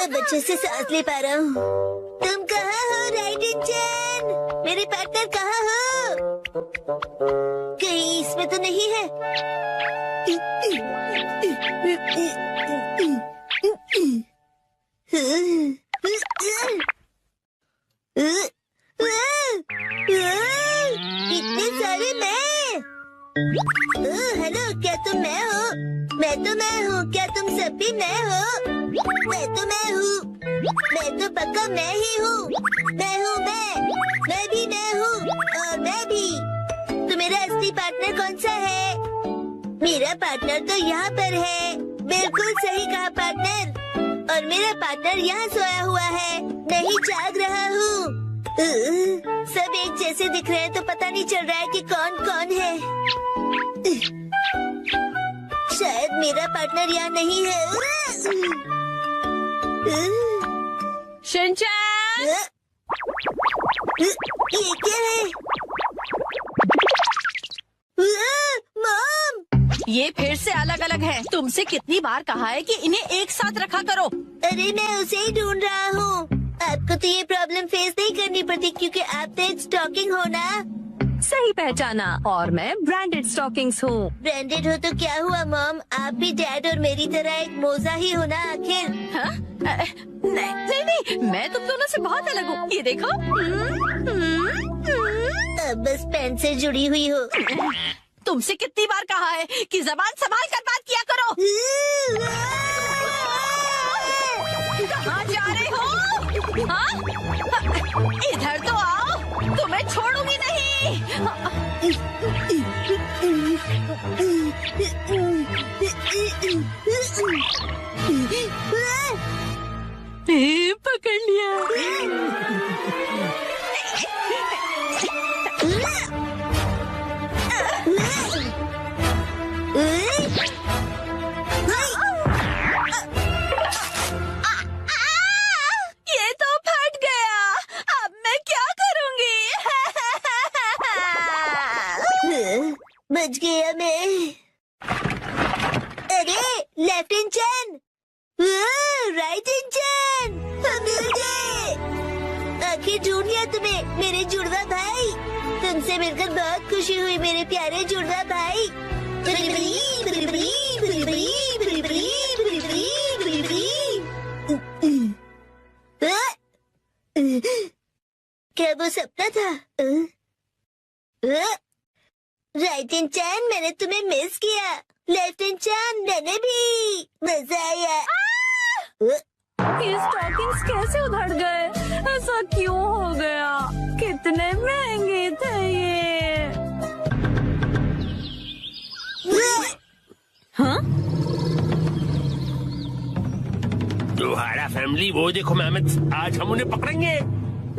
अब अच्छे से सांस ले पा रहा हूँ। तुम कहाँ हो राइट इन चैन? मेरे पार्टनर कहाँ हो? कहीं इसमें तो नहीं है। इतने सारे मैं। हेलो, क्या तुम मैं हो? मैं तो मैं हूँ। क्या तुम सब भी मैं हो? मैं तो मैं हूँ। मैं तो पक्का मैं ही हूँ। मैं हूँ मैं भी मैं हूँ, और मैं भी। तो मेरा असली पार्टनर कौन सा है? मेरा पार्टनर तो यहाँ पर है। बिल्कुल सही कहा पार्टनर। और मेरा पार्टनर यहाँ सोया हुआ है, नहीं जाग रहा हूँ। सब एक जैसे दिख रहे हैं तो पता नहीं चल रहा है कि कौन कौन है। शायद मेरा पार्टनर यहाँ नहीं है। शिनचैन, ये क्या है? मॉम! ये फिर से अलग अलग है। तुमसे कितनी बार कहा है कि इन्हें एक साथ रखा करो। अरे मैं उसे ही ढूंढ रहा हूँ। आपको तो ये प्रॉब्लम फेस नहीं करनी पड़ती क्योंकि आप तो एक स्टॉकिंग हो ना। सही पहचाना, और मैं ब्रांडेड स्टॉकिंग्स हूँ। ब्रांडेड हो तो क्या हुआ मॉम? आप भी डैड और मेरी तरह एक मोजा ही हो ना आखिर। हाँ? नहीं, मैं तुम दोनों से बहुत अलग हूँ। ये देखो। अब बस पेन से जुड़ी हुई हो। तुमसे कितनी बार कहा है कि जबान संभाल कर बात किया करो। कहाँ जा रहे हो? हाँ? इधर तो आओ, तुम्हें छोड़ूंगी नहीं। पकड़ लिया। ये तो फट गया। अब मैं क्या करूंगी? बच गया मैं। अरे लेफ्ट इन चैन, राइट इन चैन, मिल गए। आखिर ढूंढ लिया तुम्हें मेरे जुड़वा भाई। तुमसे मिलकर बहुत खुशी हुई मेरे प्यारे जुड़वा भाई। क्या वो सपना था? राइट इन चैन, मैंने तुम्हें मिस किया। लेफ्ट इन चैन, मैंने भी। मजा आया। ये स्टॉकिंग्स कैसे उधड़ गए? ऐसा क्यों हो गया? कितने महंगे थे ये। हाँ? तुम्हारा फैमिली वो देखो मेहमत, आज हम उन्हें पकड़ेंगे।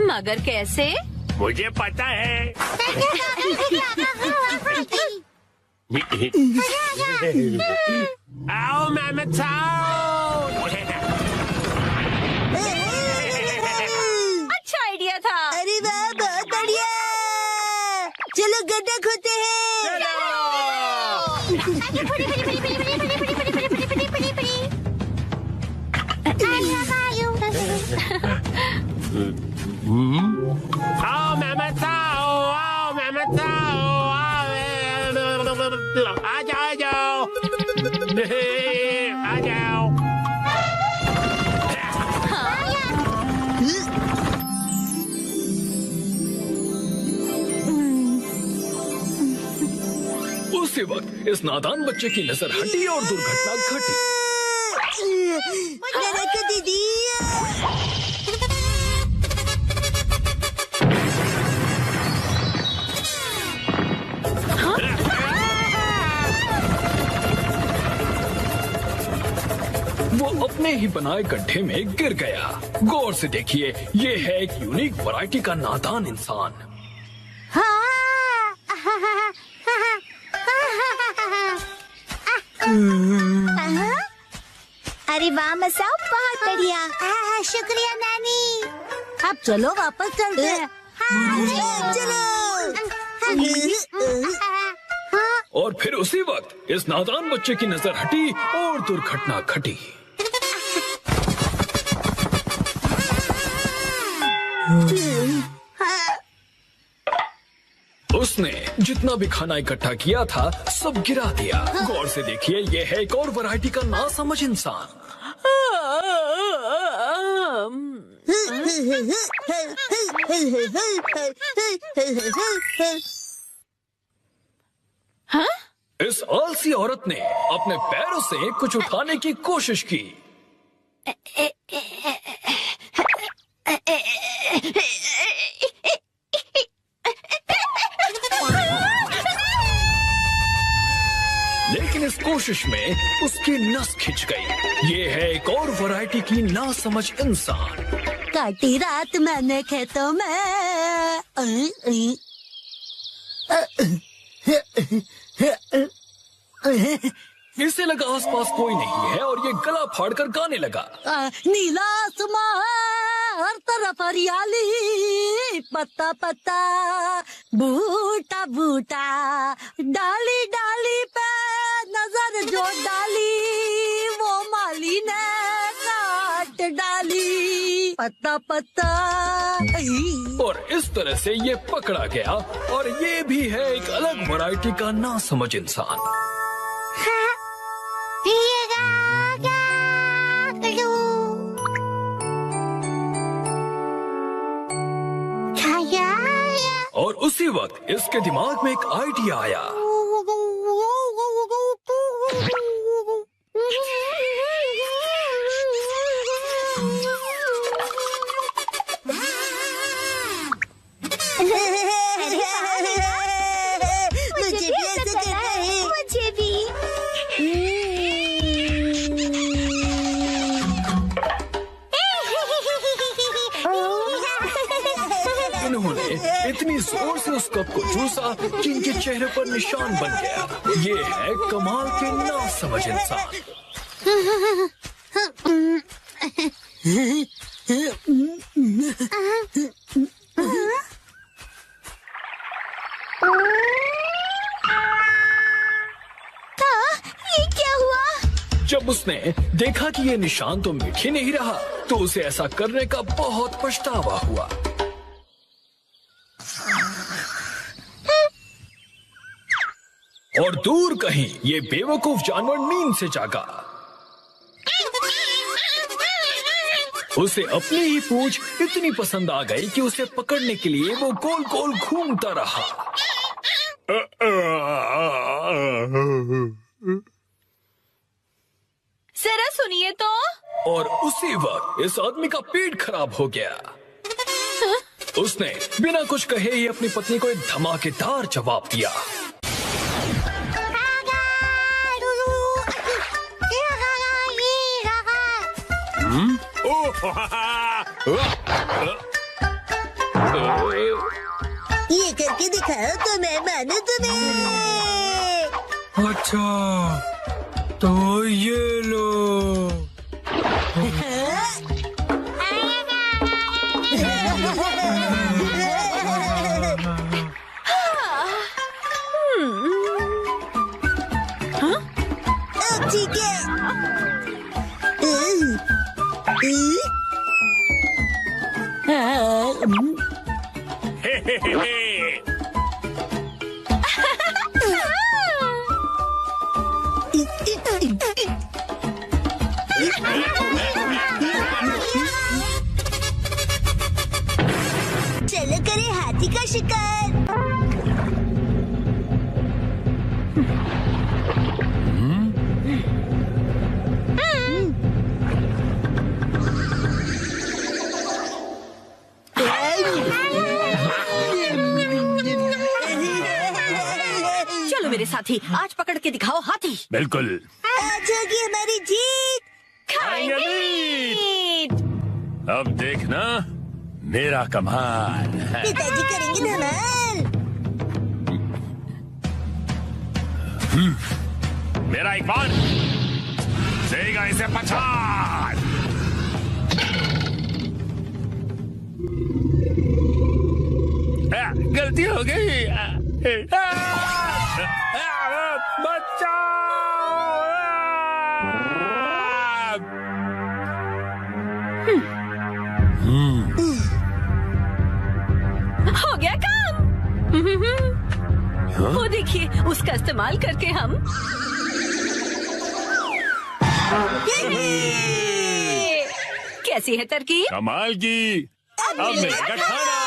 मगर कैसे? मुझे पता है। आओ मेहमत साहब। अच्छा आइडिया था। अरे वाह, बहुत बढ़िया। चलो गड्ढा खोदते हैं। आओ मेहमद साहब, आओ मेहमद साहब, आओ, आ जाओ आ जाओ आ जाओ। उसी वक्त इस नादान बच्चे की नजर हटी और दुर्घटना घटी। दीदी वो अपने ही बनाए गड्ढे में गिर गया। गौर से देखिए, ये है एक यूनिक वैरायटी का नादान इंसान। अरे वाह मसाओ, बहुत बढ़िया। शुक्रिया नानी। अब चलो वापस चलते हैं। और फिर उसी वक्त इस नादान बच्चे की नजर हटी और दुर्घटना घटी। उसने जितना भी खाना इकट्ठा किया था सब गिरा दिया। गौर से देखिए, ये है एक और वैरायटी का नासमझ इंसान। इस आलसी औरत ने अपने पैरों से कुछ उठाने की कोशिश की। लेकिन इस कोशिश में उसकी नस खिंच गई। ये है एक और वैरायटी की नासमझ इंसान। काटी रात मैंने खेतों में। इसे लगा आसपास कोई नहीं है और ये गला फाड़कर गाने लगा। नीला आसमान, हर तरफ हरियाली, पत्ता पत्ता, बूटा बूटा, डाली डाली पे नजर जो डाली, वो माली ने काट डाली, पत्ता पत्ता। और इस तरह से ये पकड़ा गया और ये भी है एक अलग वैरायटी का नासमझ इंसान। और उसी वक्त इसके दिमाग में एक आइडिया आया। मुझे भी ऐसा करना है। मुझे भी। उन्होंने इतनी जोर से उस कप को चूसा कि इनके चेहरे पर निशान बन गया। ये है कमाल के नासमझ इंसान। ये क्या हुआ? जब उसने देखा कि ये निशान तो मिट ही नहीं रहा, तो उसे ऐसा करने का बहुत पछतावा हुआ। और दूर कहीं ये बेवकूफ जानवर नींद से जागा। उसे अपनी ही पूंछ इतनी पसंद आ गई कि उसे पकड़ने के लिए वो गोल गोल घूमता रहा। जरा सुनिए तो। और उसी वक्त इस आदमी का पेट खराब हो गया। उसने बिना कुछ कहे ही अपनी पत्नी को एक धमाकेदार जवाब दिया। ये करके दिखाओ तो मैं मानू तुम्हें। अच्छा, तो ये लो। ठीक है। चलो करे हाथी का शिकार। चलो मेरे साथी, आज पकड़ के दिखाओ हाथी। बिल्कुल। आज होगी हमारी जीत। अब देखना मेरा कमाल। पिताजी करेंगे धमाल। मेरा एक बार देगा इसे पछाड़। गलती हो गई। हो गया काम। वो देखिए, उसका इस्तेमाल करके हम कैसी है तरकीब? कमाल की। अब मिलेगा खाना।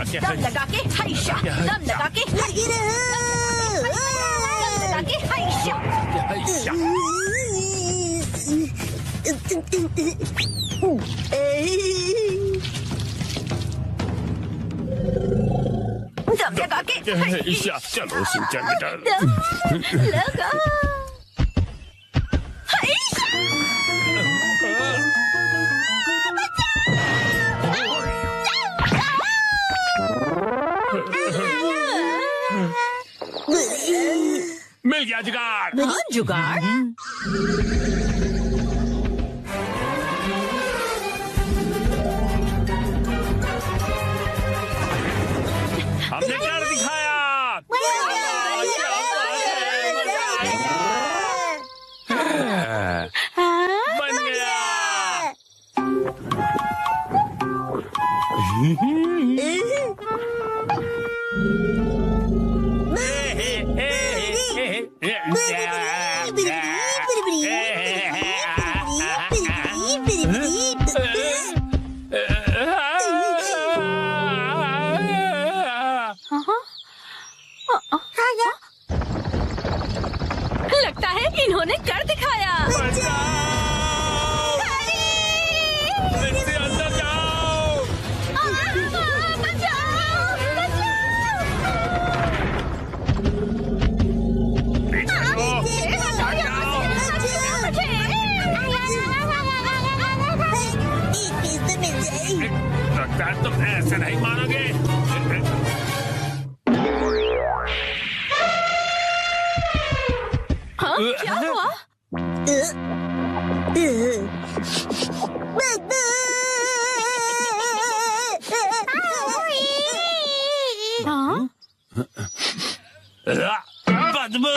दम लगा के हाइशा, दम लगा के लगी रहो। दम लगा के हाइशा। दम लगा के चलो सिंचन बेटा। दम लगा। मिल गया जुगाड़। हाँ, जुगाड़। हमने कर दिखाया। बन गया। लगता है इन्होंने कर दिखाया। इससे अंदर जाओ। लगता है तुम ऐसे नहीं मानोगे। हाँ, क्या हुआ? हाँ? बदबू।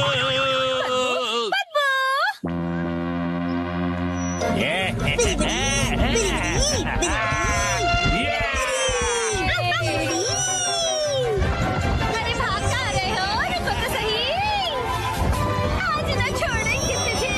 अरे भाग कहाँ रहे हो? रुको तो सही। आज ना छोड़ेंगे तुझे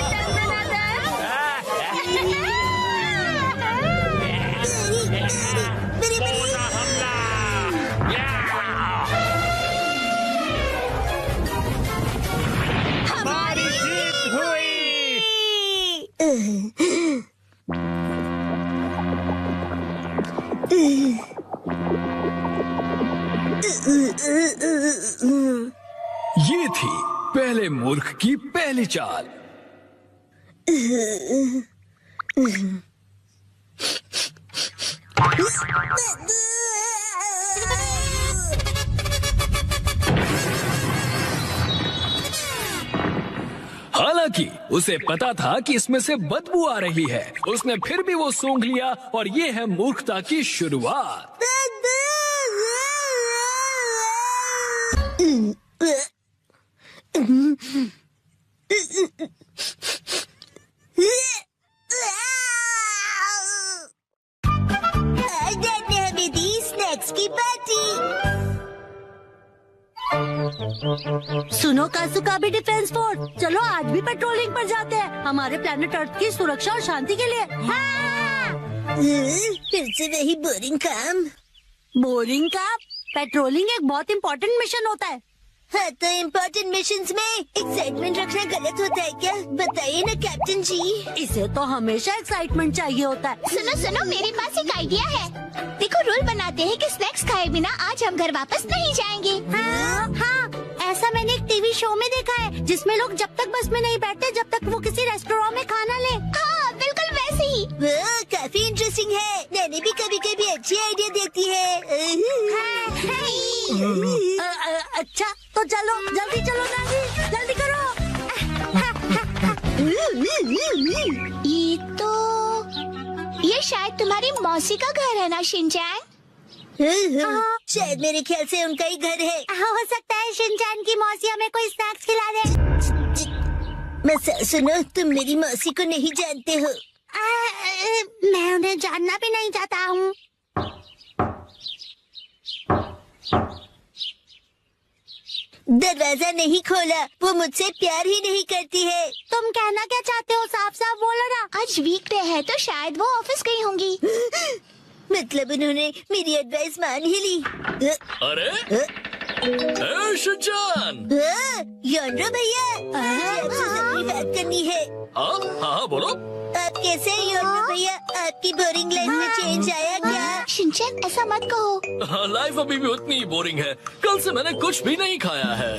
हमारी जीत हुई। ये थी पहले मूर्ख की पहली चाल। हालांकि उसे पता था कि इसमें से बदबू आ रही है, उसने फिर भी वो सूंघ लिया और ये है मूर्खता की शुरुआत। आज ने हमें दी स्नैक्स की पार्टी। उसका भी डिफेंस फोर्स। चलो आज भी पेट्रोलिंग पर जाते हैं, हमारे प्लेनेट अर्थ की सुरक्षा और शांति के लिए। फिर से वही बोरिंग काम। बोरिंग काम? पेट्रोलिंग एक बहुत इम्पोर्टेंट मिशन होता है। हाँ, तो इम्पोर्टेंट मिशंस में एक्साइटमेंट रखना गलत होता है क्या? बताइए ना कैप्टन जी। इसे तो हमेशा एक्साइटमेंट चाहिए होता है। सुनो सुनो, मेरे पास एक आइडिया है। देखो, रूल बनाते हैं कि स्नैक्स खाए बिना आज हम घर वापस नहीं जाएंगे। हाँ, ऐसा मैंने एक टीवी शो में देखा है, जिसमें लोग जब तक बस में नहीं बैठते जब तक वो किसी रेस्टोरेंट में खाना ले। हाँ, बिल्कुल वैसे ही। वो काफी इंटरेस्टिंग है। मैंने भी कभी कभी अच्छी आइडिया देती है। अच्छा, तो चलो जल्दी चलो नानी, जल्दी करो। ये शायद तुम्हारी मौसी का घर है ना शिनचैन? शायद मेरे ख्याल से उनका ही घर है। हो सकता है शिनचैन की मौसी हमें कोई स्नैक्स खिला दे। मैं सुनो, तुम मेरी मौसी को नहीं जानते हो। मैं उन्हें जानना भी नहीं चाहता हूँ। दरवाजा नहीं खोला, वो मुझसे प्यार ही नहीं करती है। तुम कहना क्या चाहते हो? साफ साफ बोलो ना। आज वीकडे है तो शायद वो ऑफिस गई होंगी। मतलब उन्होंने मेरी एडवाइस मान ही ली। अरे शिनचैन, योंड्रो भैया, आपसे जरूरी बात करनी है। हाँ हाँ बोलो। आप कैसे हैं योंड्रो भैया? आपकी बोरिंग लाइफ में चेंज आया क्या? शिनचैन, ऐसा मत कहो। लाइफ अभी भी उतनी ही बोरिंग है। कल से मैंने कुछ भी नहीं खाया है।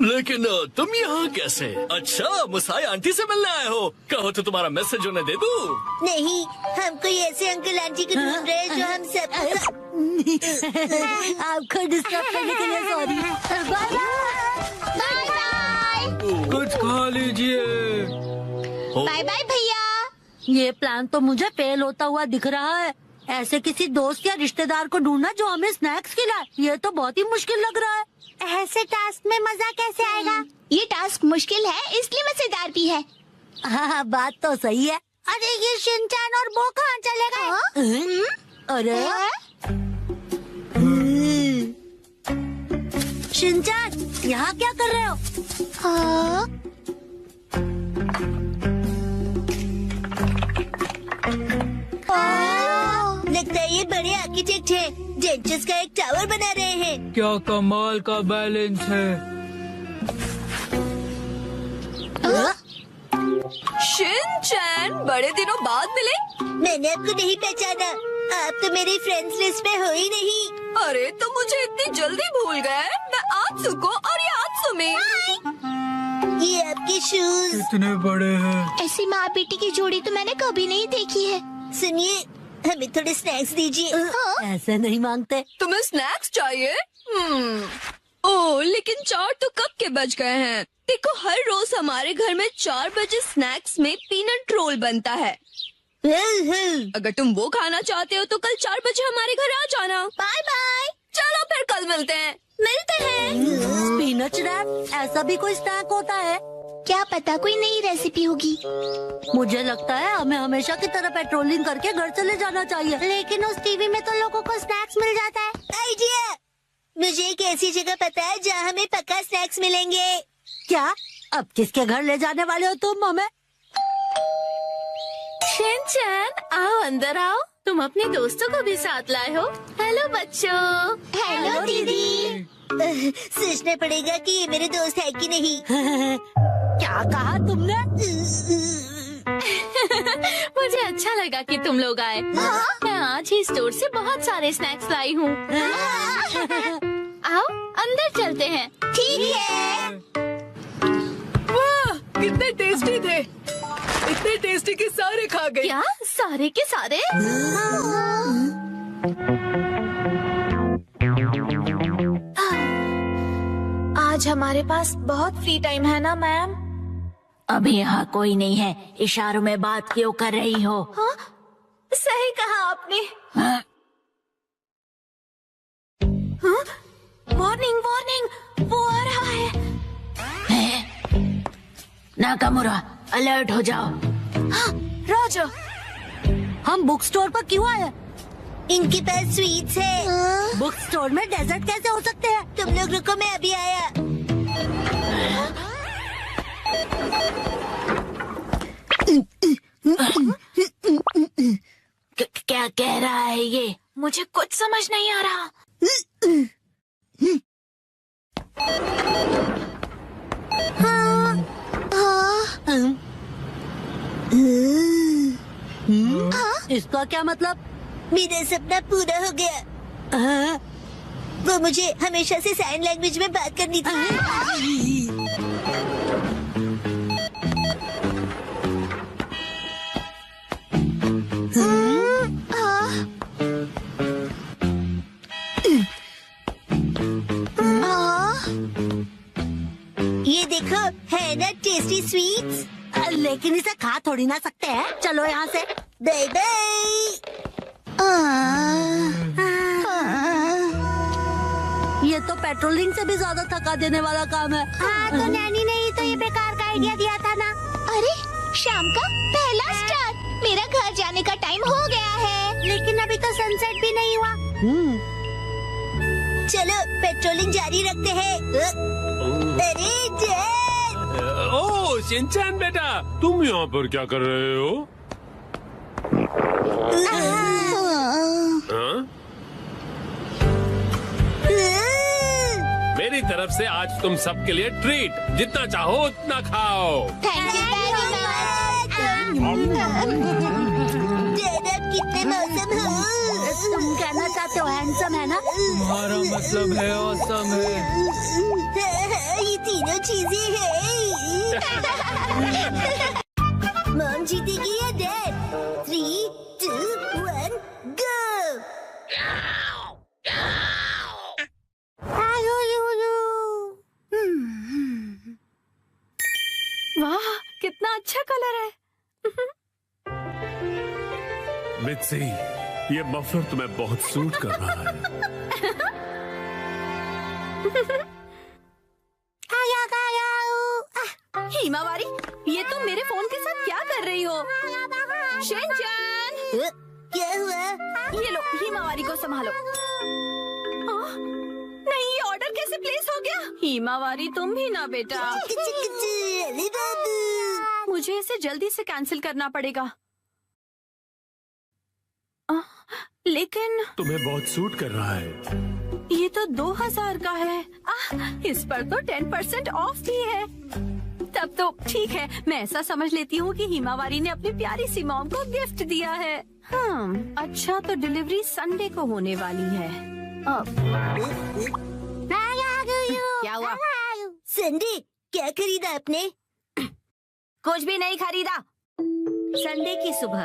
लेकिन तुम यहाँ कैसे? अच्छा, मुसाई आंटी से मिलने आए हो। कहो तो तुम्हारा मैसेज उन्हें दे दूँ? नहीं, हम कोई ऐसे अंकल आंटी को ढूंढ रहे हैं जो हम सब। आपको डिस्टर्ब करने के लिए सॉरी। Bye bye. कुछ खा लीजिए। बाय बाय भैया। ये प्लान तो मुझे फेल होता हुआ दिख रहा है। ऐसे किसी दोस्त या रिश्तेदार को ढूंढना जो हमें स्नैक्स खिलाए, ये तो बहुत ही मुश्किल लग रहा है। ऐसे टास्क में मजा कैसे आएगा? ये टास्क मुश्किल है, इसलिए मजेदार भी है। हाँ, बात तो सही है। अरे ये शिनचैन और वो कहाँ चले गए? अरे शिनचैन, यहाँ क्या कर रहे हो? लगता है ये बड़े आर्किटेक्ट हैं, डेंचर्स का एक टावर बना रहे हैं। क्या कमाल का बैलेंस है। शिनचैन, बड़े दिनों बाद मिले। मैंने आपको नहीं पहचाना, आप तो मेरी फ्रेंड्स लिस्ट में हो ही नहीं। अरे, तो मुझे इतनी जल्दी भूल गए? मैं आत्सु को और ये आत्सु में। ये आपके शूज इतने बड़े हैं। ऐसी माँ बेटी की जोड़ी तो मैंने कभी नहीं देखी है। सुनिए, हमें थोड़े स्नैक्स दीजिए। ऐसे नहीं मांगते। तुम्हें स्नैक्स चाहिए? ओह, लेकिन 4 तो कब के बज गए हैं। देखो, हर रोज हमारे घर में 4 बजे स्नैक्स में पीनट रोल बनता है। अगर तुम वो खाना चाहते हो तो कल 4 बजे हमारे घर आ जाना। Bye bye. चलो फिर कल मिलते हैं। मिलते हैं। स्पिनच रैप, ऐसा भी कोई स्नैक होता है? क्या पता कोई नई रेसिपी होगी। मुझे लगता है हमें हमेशा की तरह पेट्रोलिंग करके घर चले जाना चाहिए। लेकिन उस टीवी में तो लोगों को स्नैक्स मिल जाता है। आइडिया! मुझे एक ऐसी जगह पता है जहाँ हमें पक्का स्नैक्स मिलेंगे। क्या? अब किसके घर ले जाने वाले हो तुम हमें? शिनचैन, आओ अंदर आओ। तुम अपने दोस्तों को भी साथ लाए हो। हेलो बच्चों। हेलो दीदी। सोचना पड़ेगा कि ये मेरे दोस्त है कि नहीं। क्या कहा तुमने? मुझे अच्छा लगा कि तुम लोग आए। मैं आज ही स्टोर से बहुत सारे स्नैक्स लाई हूँ। आओ अंदर चलते हैं। ठीक है। वाह, कितने टेस्टी थे। इतने टेस्टी कि सारे खा गए। क्या सारे के सारे? आज हमारे पास बहुत फ्री टाइम है ना मैम? अभी यहाँ कोई नहीं है, इशारों में बात क्यों कर रही हो? हाँ? सही कहा आपने। हाँ? वार्निंग वार्निंग, वो आ रहा है। नाकामुरा, अलर्ट हो जाओ। हाँ, राजा। हम बुक स्टोर पर क्यों आए? इनके पास स्वीट्स है। बुक स्टोर में डेजर्ट कैसे हो सकते हैं? तुम लोग रुको, मैं अभी आया। क्या कह रहा है ये? मुझे कुछ समझ नहीं आ रहा। इसका क्या मतलब? मेरा सपना पूरा हो गया। वो मुझे हमेशा से साइन लैंग्वेज में बात करनी थी। ये देखो, है ना टेस्टी स्वीट्स। लेकिन इसे खा थोड़ी ना सकते हैं। चलो यहाँ से। Bye bye. ये तो पेट्रोलिंग से भी ज्यादा थका देने वाला काम है। हाँ, तो नैनी ने ही तो ये बेकार का आइडिया दिया था ना। अरे, शाम का पहला स्टार्ट। मेरा घर जाने का टाइम हो गया है। लेकिन अभी तो सनसेट भी नहीं हुआ। चलो पेट्रोलिंग जारी रखते हैं। अरे डैड! ओह शिनचैन बेटा, तुम यहाँ पर क्या कर रहे हो? हाँ? मेरी तरफ से आज तुम सबके लिए ट्रीट। जितना चाहो उतना खाओ। Thank you very much. Dad, आप कितने मौसम हो। तुम कहना चाहते हो हैंडसम है ना? तुम्हारा मतलब है ऑसम है। ये तीनों चीजें हैं। मॉम जीतेगी या डैड? 3, 2, 1, गो! वाह, कितना अच्छा कलर है। मित्सी, ये मफलर तुम्हें बहुत सूट कर रहा है। हिमावारी, ये तुम मेरे फोन के साथ क्या कर रही हो? शिनचैन, क्या हुआ? ये लो, हिमावारी को संभालो। नहीं, ये ऑर्डर कैसे प्लेस हो गया? हिमावारी, तुम भी ना बेटा। अरे बाबू! मुझे इसे जल्दी से कैंसिल करना पड़ेगा। लेकिन तुम्हें बहुत सूट कर रहा है। ये तो 2000 का है। इस पर तो 10% ऑफ भी है। तब तो ठीक है, मैं ऐसा समझ लेती हूँ कि हिमावारी ने अपनी प्यारी सी मॉम को गिफ्ट दिया है। अच्छा, तो डिलीवरी संडे को होने वाली है। क्या हुआ? संडे, क्या खरीदा आपने? कुछ भी नहीं खरीदा। संडे की सुबह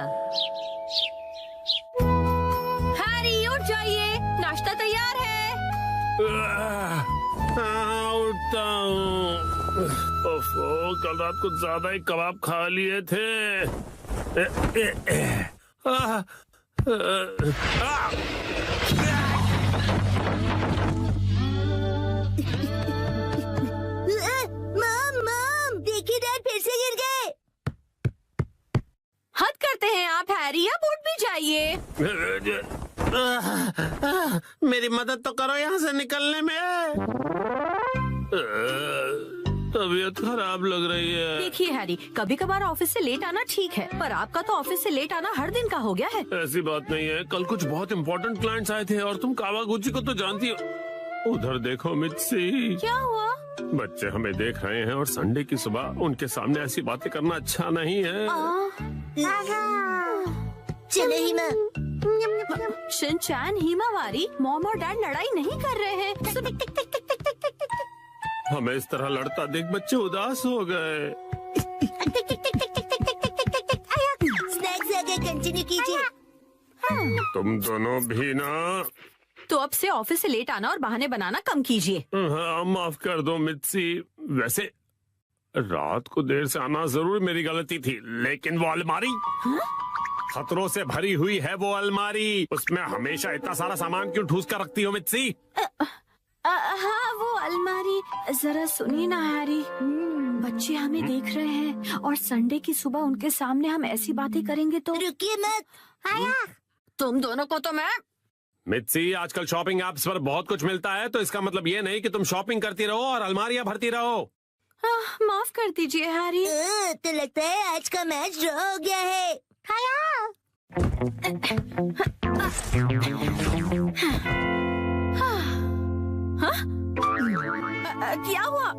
हैरी, उठ जाइए, नाश्ता तैयार है। उठता हूँ। ओफो, कल रात को ज्यादा ही कबाब खा लिए थे। मॉम, देखिए डैड फिर से गिर गए। हद करते हैं आप हैरी, अब उठ भी जाइए। मेरी मदद तो करो यहाँ से निकलने में। तबीयत खराब लग रही है। देखिए हैरी, कभी कभार ऑफिस से लेट आना ठीक है, पर आपका तो ऑफिस से लेट आना हर दिन का हो गया है। ऐसी बात नहीं है, कल कुछ बहुत इम्पोर्टेंट क्लाइंट्स आए थे और तुम कावागुची को तो जानती हो। उधर देखो मित्सी। क्या हुआ? बच्चे हमें देख रहे हैं और संडे की सुबह उनके सामने ऐसी बातें करना अच्छा नहीं है। चलो हिमा। शिनचैन, हिमावारी, मॉम और डैड लड़ाई नहीं कर रहे हैं। हमें इस तरह लड़ता देख बच्चे उदास हो गए। स्नैक्स आगे कंटिन्यू कीजिए। तुम दोनों भी ना। तो अब से ऑफिस से लेट आना और बहाने बनाना कम कीजिए। हाँ, माफ कर दो मित्सी। वैसे रात को देर से आना जरूर मेरी गलती थी, लेकिन वो अलमारी खतरों से भरी हुई है। वो अलमारी, उसमें हमेशा इतना सारा सामान क्यों ठूस कर रखती हो मित्सी? हाँ, वो अलमारी। जरा सुनिए ना हैरी, बच्चे हमें देख रहे हैं और संडे की सुबह उनके सामने हम ऐसी बातें करेंगे तो। रुकिए मत। तुम दोनों को तो मैं मित्सी, आजकल शॉपिंग ऐप्स पर बहुत कुछ मिलता है, तो इसका मतलब ये नहीं कि तुम शॉपिंग करती रहो और अलमारियां भरती रहो। माफ कर दीजिए हैरी। तो लगता है आज का मैच ड्रॉ हो गया है। क्या हुआ?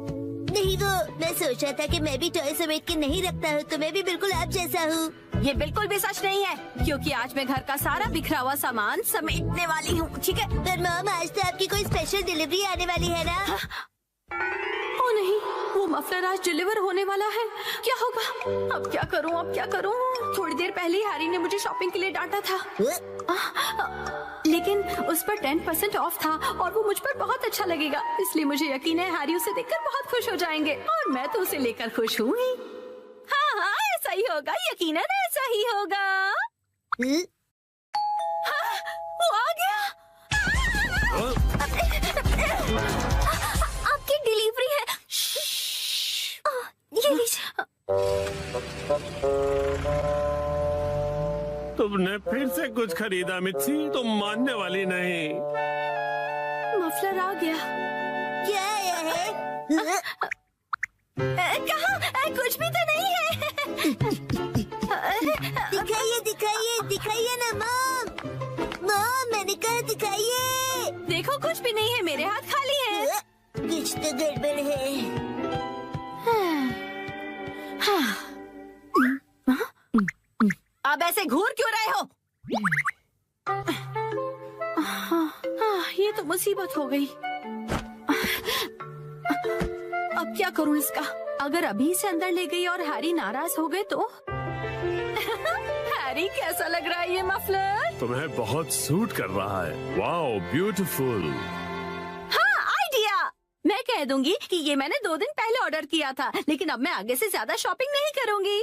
नहीं, वो मैं सोच रहा था कि मैं भी टॉय समेट के नहीं रखता हूँ, तो मैं भी बिल्कुल आप जैसा हूँ। ये बिल्कुल भी सच नहीं है, क्योंकि आज मैं घर का सारा बिखरा हुआ सामान समेटने वाली हूँ, ठीक है? पर मॉम, आज तो आपकी कोई स्पेशल डिलीवरी आने वाली है ना? ओ नहीं, वो मफलर आज डिलीवर होने वाला है। क्या होगा? अब क्या करूँ, अब क्या करूँ? थोड़ी देर पहले हैरी ने मुझे शॉपिंग के लिए डांटा था, लेकिन उस पर 10% ऑफ था और वो मुझ पर बहुत अच्छा लगेगा, इसलिए मुझे यकीन है हैरी उसे देखकर बहुत खुश हो जाएंगे और मैं तो उसे लेकर खुश हूँ ही। हाँ, ऐसा ही होगा, यकीनन ऐसा ही होगा। हाँ, वो आ गया। आपकी डिलीवरी है। ये लीजिए। तुमने फिर से कुछ खरीदा मित्सी, तुम मानने वाली नहीं। मफलर आ गया। क्या आया है? कहाँ? कुछ भी तो नहीं है। दिखाइए दिखाइए दिखाइए ना मॉम। मॉम, मैंने कहा दिखाइए। देखो, कुछ भी नहीं है, मेरे हाथ खाली हैं। कुछ तो गड़बड़ है। अब ऐसे घूर क्यों रहे हो? ये तो मुसीबत हो गई। अब क्या करूं इसका? अगर अभी इसे अंदर ले गई और हैरी नाराज हो गए तो? हैरी, कैसा लग रहा है ये मफलर? तुम्हें बहुत सूट कर रहा है। Wow, beautiful. हाँ, आइडिया। मैं कह दूंगी कि ये मैंने 2 दिन पहले ऑर्डर किया था, लेकिन अब मैं आगे से ज्यादा शॉपिंग नहीं करूंगी।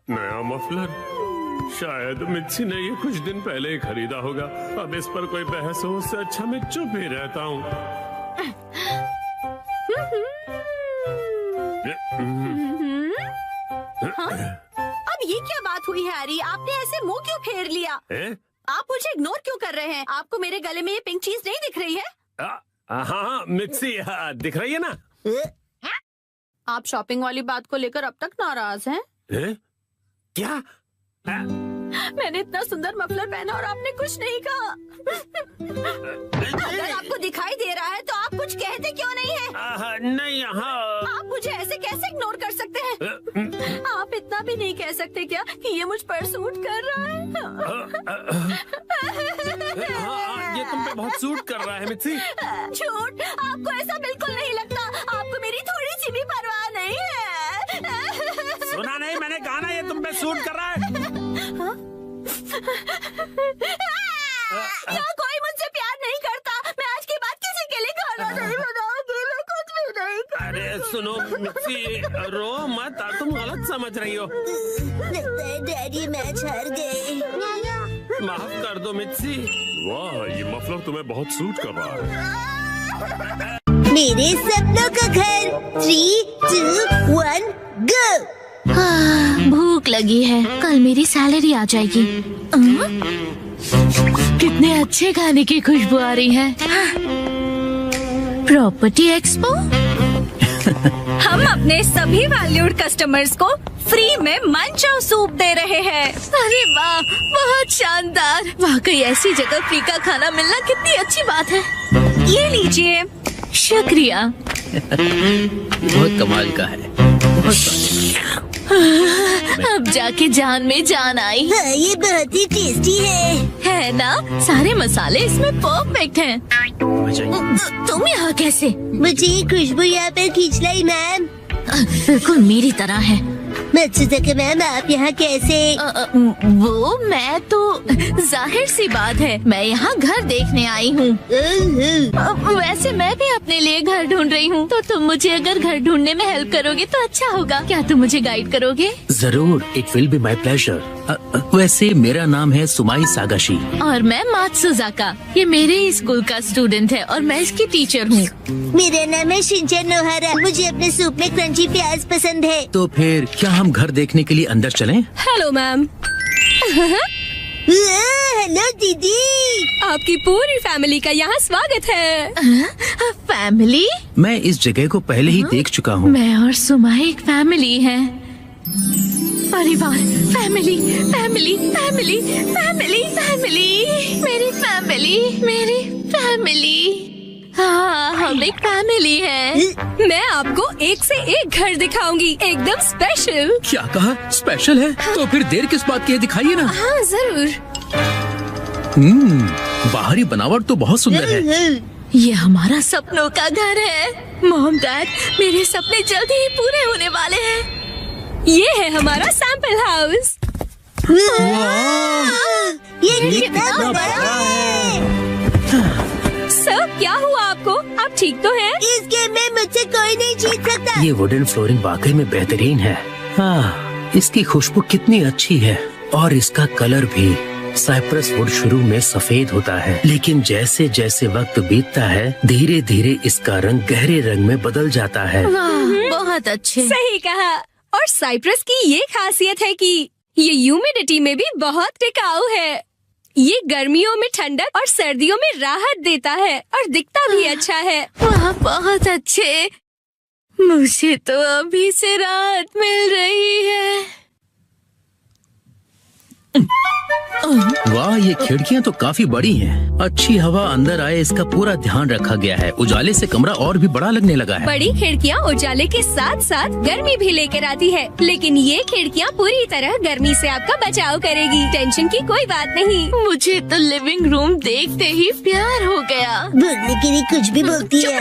नया मफलर? शायद मित्सी ने ये कुछ दिन पहले ही खरीदा होगा। अब इस पर कोई बहस हो, उससे अच्छा मैं चुप ही रहता हूँ। अब ये क्या बात हुई हैरी? आपने ऐसे मुंह क्यों फेर लिया? आप मुझे इग्नोर क्यों कर रहे हैं? आपको मेरे गले में ये पिंक चीज नहीं दिख रही है? हाँ मित्सी, दिख रही है ना? आप शॉपिंग वाली बात को लेकर अब तक नाराज हैं? क्या? मैंने इतना सुंदर मफलर पहना और आपने कुछ नहीं कहा। अगर आपको दिखाई दे रहा है तो आप कुछ कहते क्यों नहीं है? नहीं, हाँ। आप मुझे ऐसे कैसे इग्नोर कर सकते हैं? आप इतना भी नहीं कह सकते क्या कि ये मुझ पर सूट कर रहा है? ये तुम पे बहुत सूट कर रहा है मित्सी। झूठ, आपको ऐसा बिल्कुल नहीं लगता। आपको मेरी थोड़ी सी भी परवाह नहीं है। सुना नहीं मैंने कहा ना, ये तुम पे सूट कर रहा है। क्या कोई मुझसे प्यार नहीं करता? मैं आज के बाद किसी के लिए खाना नहीं बनाऊंगी, मैं कुछ भी नहीं करूंगी। अरे सुनो मित्सी, रो मत, तुम गलत समझ रही हो। लगता है डैडी मैच हार गए। माफ कर दो मित्सी। वाह, ये मफलर तुम्हें बहुत सूट कर रहा है। मेरे सपनों का घर। 3, 2, 1, गो। भूख लगी है, कल मेरी सैलरी आ जाएगी। कितने अच्छे खाने की खुशबू आ रही है। Property expo. हम अपने सभी वैल्यूड कस्टमर्स को फ्री में मंचाओ सूप दे रहे हैं। अरे वाह, बहुत शानदार। वाकई ऐसी जगह फ्री का खाना मिलना कितनी अच्छी बात है। ये लीजिए। शुक्रिया। बहुत कमाल का है। अब जाके जान में जान आई। हाँ, ये बहुत ही टेस्टी है ना? सारे मसाले इसमें परफेक्ट हैं। तुम यहाँ कैसे? मुझे ये खुशबू यहाँ पर खींच लाई मैम। बिल्कुल मेरी तरह है। मत्सुज़ाका मैम, आप यहाँ कैसे? वो मैं तो जाहिर सी बात है, मैं यहाँ घर देखने आई हूँ। वैसे मैं भी अपने लिए घर ढूंढ रही हूँ, तो तुम मुझे अगर घर ढूंढने में हेल्प करोगे तो अच्छा होगा। क्या तुम मुझे गाइड करोगे? जरूर, it will be my pleasure. वैसे मेरा नाम है सुमाई सागाशी। और मैं मात्सुजाका। ये मेरे ही स्कूल का स्टूडेंट है और मैं इसकी टीचर हूँ। मेरा नाम है शिनचैन नोहारा। मुझे अपने सूप में क्रंची प्याज पसंद है। तो फिर क्या हम घर देखने के लिए अंदर चलें? Hello ma'am. हेलो दीदी। आपकी पूरी फैमिली का यहाँ स्वागत है। फैमिली? मैं इस जगह को पहले ही देख चुका हूँ। मैं और सुमाई एक फैमिली है। परिवार, family, family, family, family, family, मेरी फैमिली। हाँ, हम एक फैमिली है। मैं आपको एक से एक घर दिखाऊंगी, एकदम स्पेशल। क्या कहा? स्पेशल है? तो फिर देर किस बात की है, दिखाइए ना। हाँ जरूर। बाहरी बनावट तो बहुत सुंदर है। ये हमारा सपनों का घर है। मॉम डैड, मेरे सपने जल्दी ही पूरे होने वाले हैं। ये है हमारा सैंपल हाउस। ये कितना बड़ा है। सर, क्या हुआ आपको? आप ठीक तो हैं? इस गेम में मुझसे कोई नहीं जीत सकता। ये वुडन फ्लोरिंग वाकई में बेहतरीन है। हाँ, इसकी खुशबू कितनी अच्छी है और इसका कलर भी। साइप्रस वुड शुरू में सफेद होता है, लेकिन जैसे जैसे वक्त बीतता है धीरे धीरे इसका रंग गहरे रंग में बदल जाता है। वाह, बहुत अच्छे। सही कहा। और साइप्रस की ये खासियत है कि ये ह्यूमिडिटी में भी बहुत टिकाऊ है। ये गर्मियों में ठंडक और सर्दियों में राहत देता है और दिखता भी अच्छा है। वाह, बहुत अच्छे। मुझे तो अभी से राहत मिल रही है। वाह, ये खिड़कियाँ तो काफी बड़ी हैं। अच्छी हवा अंदर आए इसका पूरा ध्यान रखा गया है। उजाले से कमरा और भी बड़ा लगने लगा है। बड़ी खिड़कियाँ उजाले के साथ साथ गर्मी भी लेकर आती है, लेकिन ये खिड़कियाँ पूरी तरह गर्मी से आपका बचाव करेगी। टेंशन की कोई बात नहीं। मुझे तो लिविंग रूम देखते ही प्यार हो गया। बोलने के लिए कुछ भी बोलती है।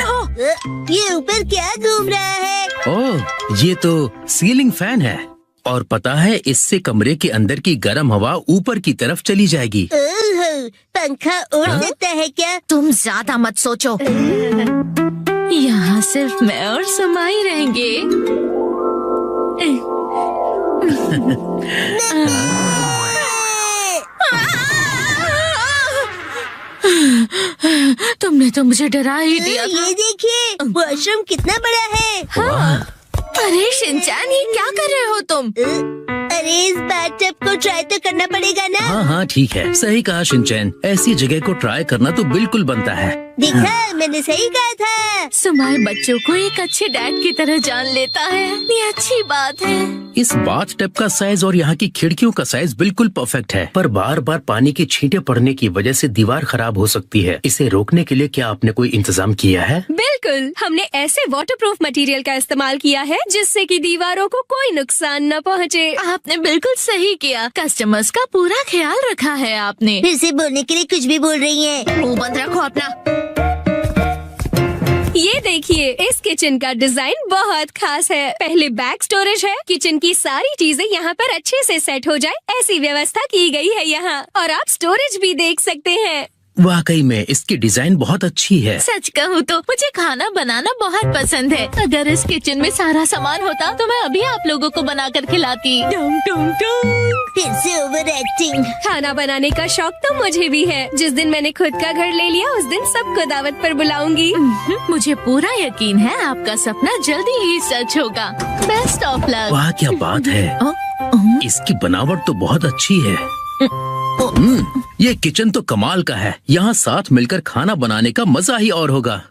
ये ऊपर क्या घूम रहा है? ओह, ये तो सीलिंग फैन है और पता है इससे कमरे के अंदर की गर्म हवा ऊपर की तरफ चली जाएगी। ओह, पंखा उड़ सकता है क्या? तुम ज्यादा मत सोचो। यहाँ सिर्फ मैं और सुमाई रहेंगे। तुमने तो मुझे डरा ही दिया। ये देखिए, वॉशरूम कितना बड़ा है। हाँ। अरे शिनचैन, ये क्या कर रहे हो तुम? अरे इस बाथटब को ट्राई तो करना पड़ेगा ना। हाँ, ठीक है, सही कहा शिनचैन। ऐसी जगह को ट्राई करना तो बिल्कुल बनता है। देखा, मैंने सही कहा था। सुमाई बच्चों को एक अच्छे डैड की तरह जान लेता है। ये अच्छी बात है। इस बाथटब का साइज और यहाँ की खिड़कियों का साइज बिल्कुल परफेक्ट है, पर बार बार पानी की छींटे पड़ने की वजह से दीवार खराब हो सकती है। इसे रोकने के लिए क्या आपने कोई इंतजाम किया है? बिल्कुल, हमने ऐसे वाटरप्रूफ मटेरियल का इस्तेमाल किया है जिससे कि दीवारों को कोई नुकसान न पहुँचे। आपने बिल्कुल सही किया। कस्टमर्स का पूरा ख्याल रखा है आपने। फिर से बोलने के लिए कुछ भी बोल रही है। मुंह बंद रखो अपना। ये देखिए, इस किचन का डिजाइन बहुत खास है। पहले बैग स्टोरेज है। किचन की सारी चीजें यहाँ पर अच्छे से सेट हो जाए ऐसी व्यवस्था की गई है यहाँ। और आप स्टोरेज भी देख सकते हैं। वाकई में इसकी डिजाइन बहुत अच्छी है। सच कहूँ तो मुझे खाना बनाना बहुत पसंद है। अगर इस किचन में सारा सामान होता तो मैं अभी आप लोगों को बना कर खिलाती। टुम टुम टुम। फिर से ओवर एक्टिंग। खाना बनाने का शौक तो मुझे भी है। जिस दिन मैंने खुद का घर ले लिया उस दिन सबको दावत पर बुलाऊंगी। मुझे पूरा यकीन है आपका सपना जल्दी ही सच होगा। Best of luck. वाह, क्या बात है। इसकी बनावट तो बहुत अच्छी है। ये किचन तो कमाल का है। यहाँ साथ मिलकर खाना बनाने का मजा ही और होगा।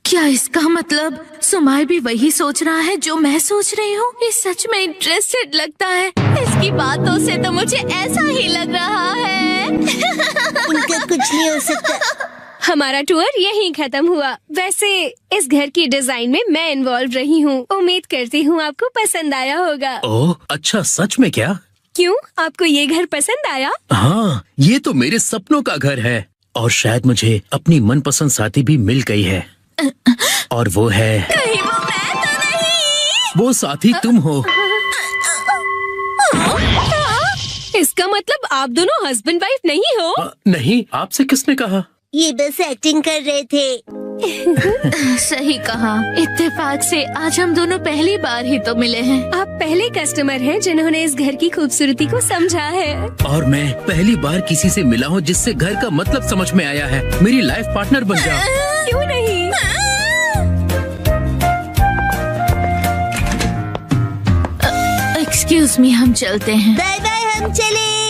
क्या इसका मतलब सुमाई भी वही सोच रहा है जो मैं सोच रही हूँ? ये सच में इंटरेस्टेड लगता है। इसकी बातों से तो मुझे ऐसा ही लग रहा है। इनका कुछ नहीं हो सकता। हमारा टूर यहीं खत्म हुआ। वैसे इस घर की डिजाइन में मैं इन्वॉल्व रही हूँ। उम्मीद करती हूँ आपको पसंद आया होगा। ओह, अच्छा, सच में क्या? क्यों, आपको ये घर पसंद आया? हाँ, ये तो मेरे सपनों का घर है और शायद मुझे अपनी मनपसंद साथी भी मिल गई है। और वो है, कहीं वो मैं तो नहीं? वो साथी तुम हो। इसका मतलब आप दोनों हस्बैंड वाइफ नहीं हो? नहीं, आपसे किसने कहा? ये बस एक्टिंग कर रहे थे। सही कहा। इत्तेफाक से आज हम दोनों पहली बार ही तो मिले हैं। आप पहले कस्टमर हैं जिन्होंने इस घर की खूबसूरती को समझा है। और मैं पहली बार किसी से मिला हूँ जिससे घर का मतलब समझ में आया है। मेरी लाइफ पार्टनर बन जाओ। क्यों नहीं? एक्सक्यूज मी, हम चलते हैं। बाय बाय, हम चले।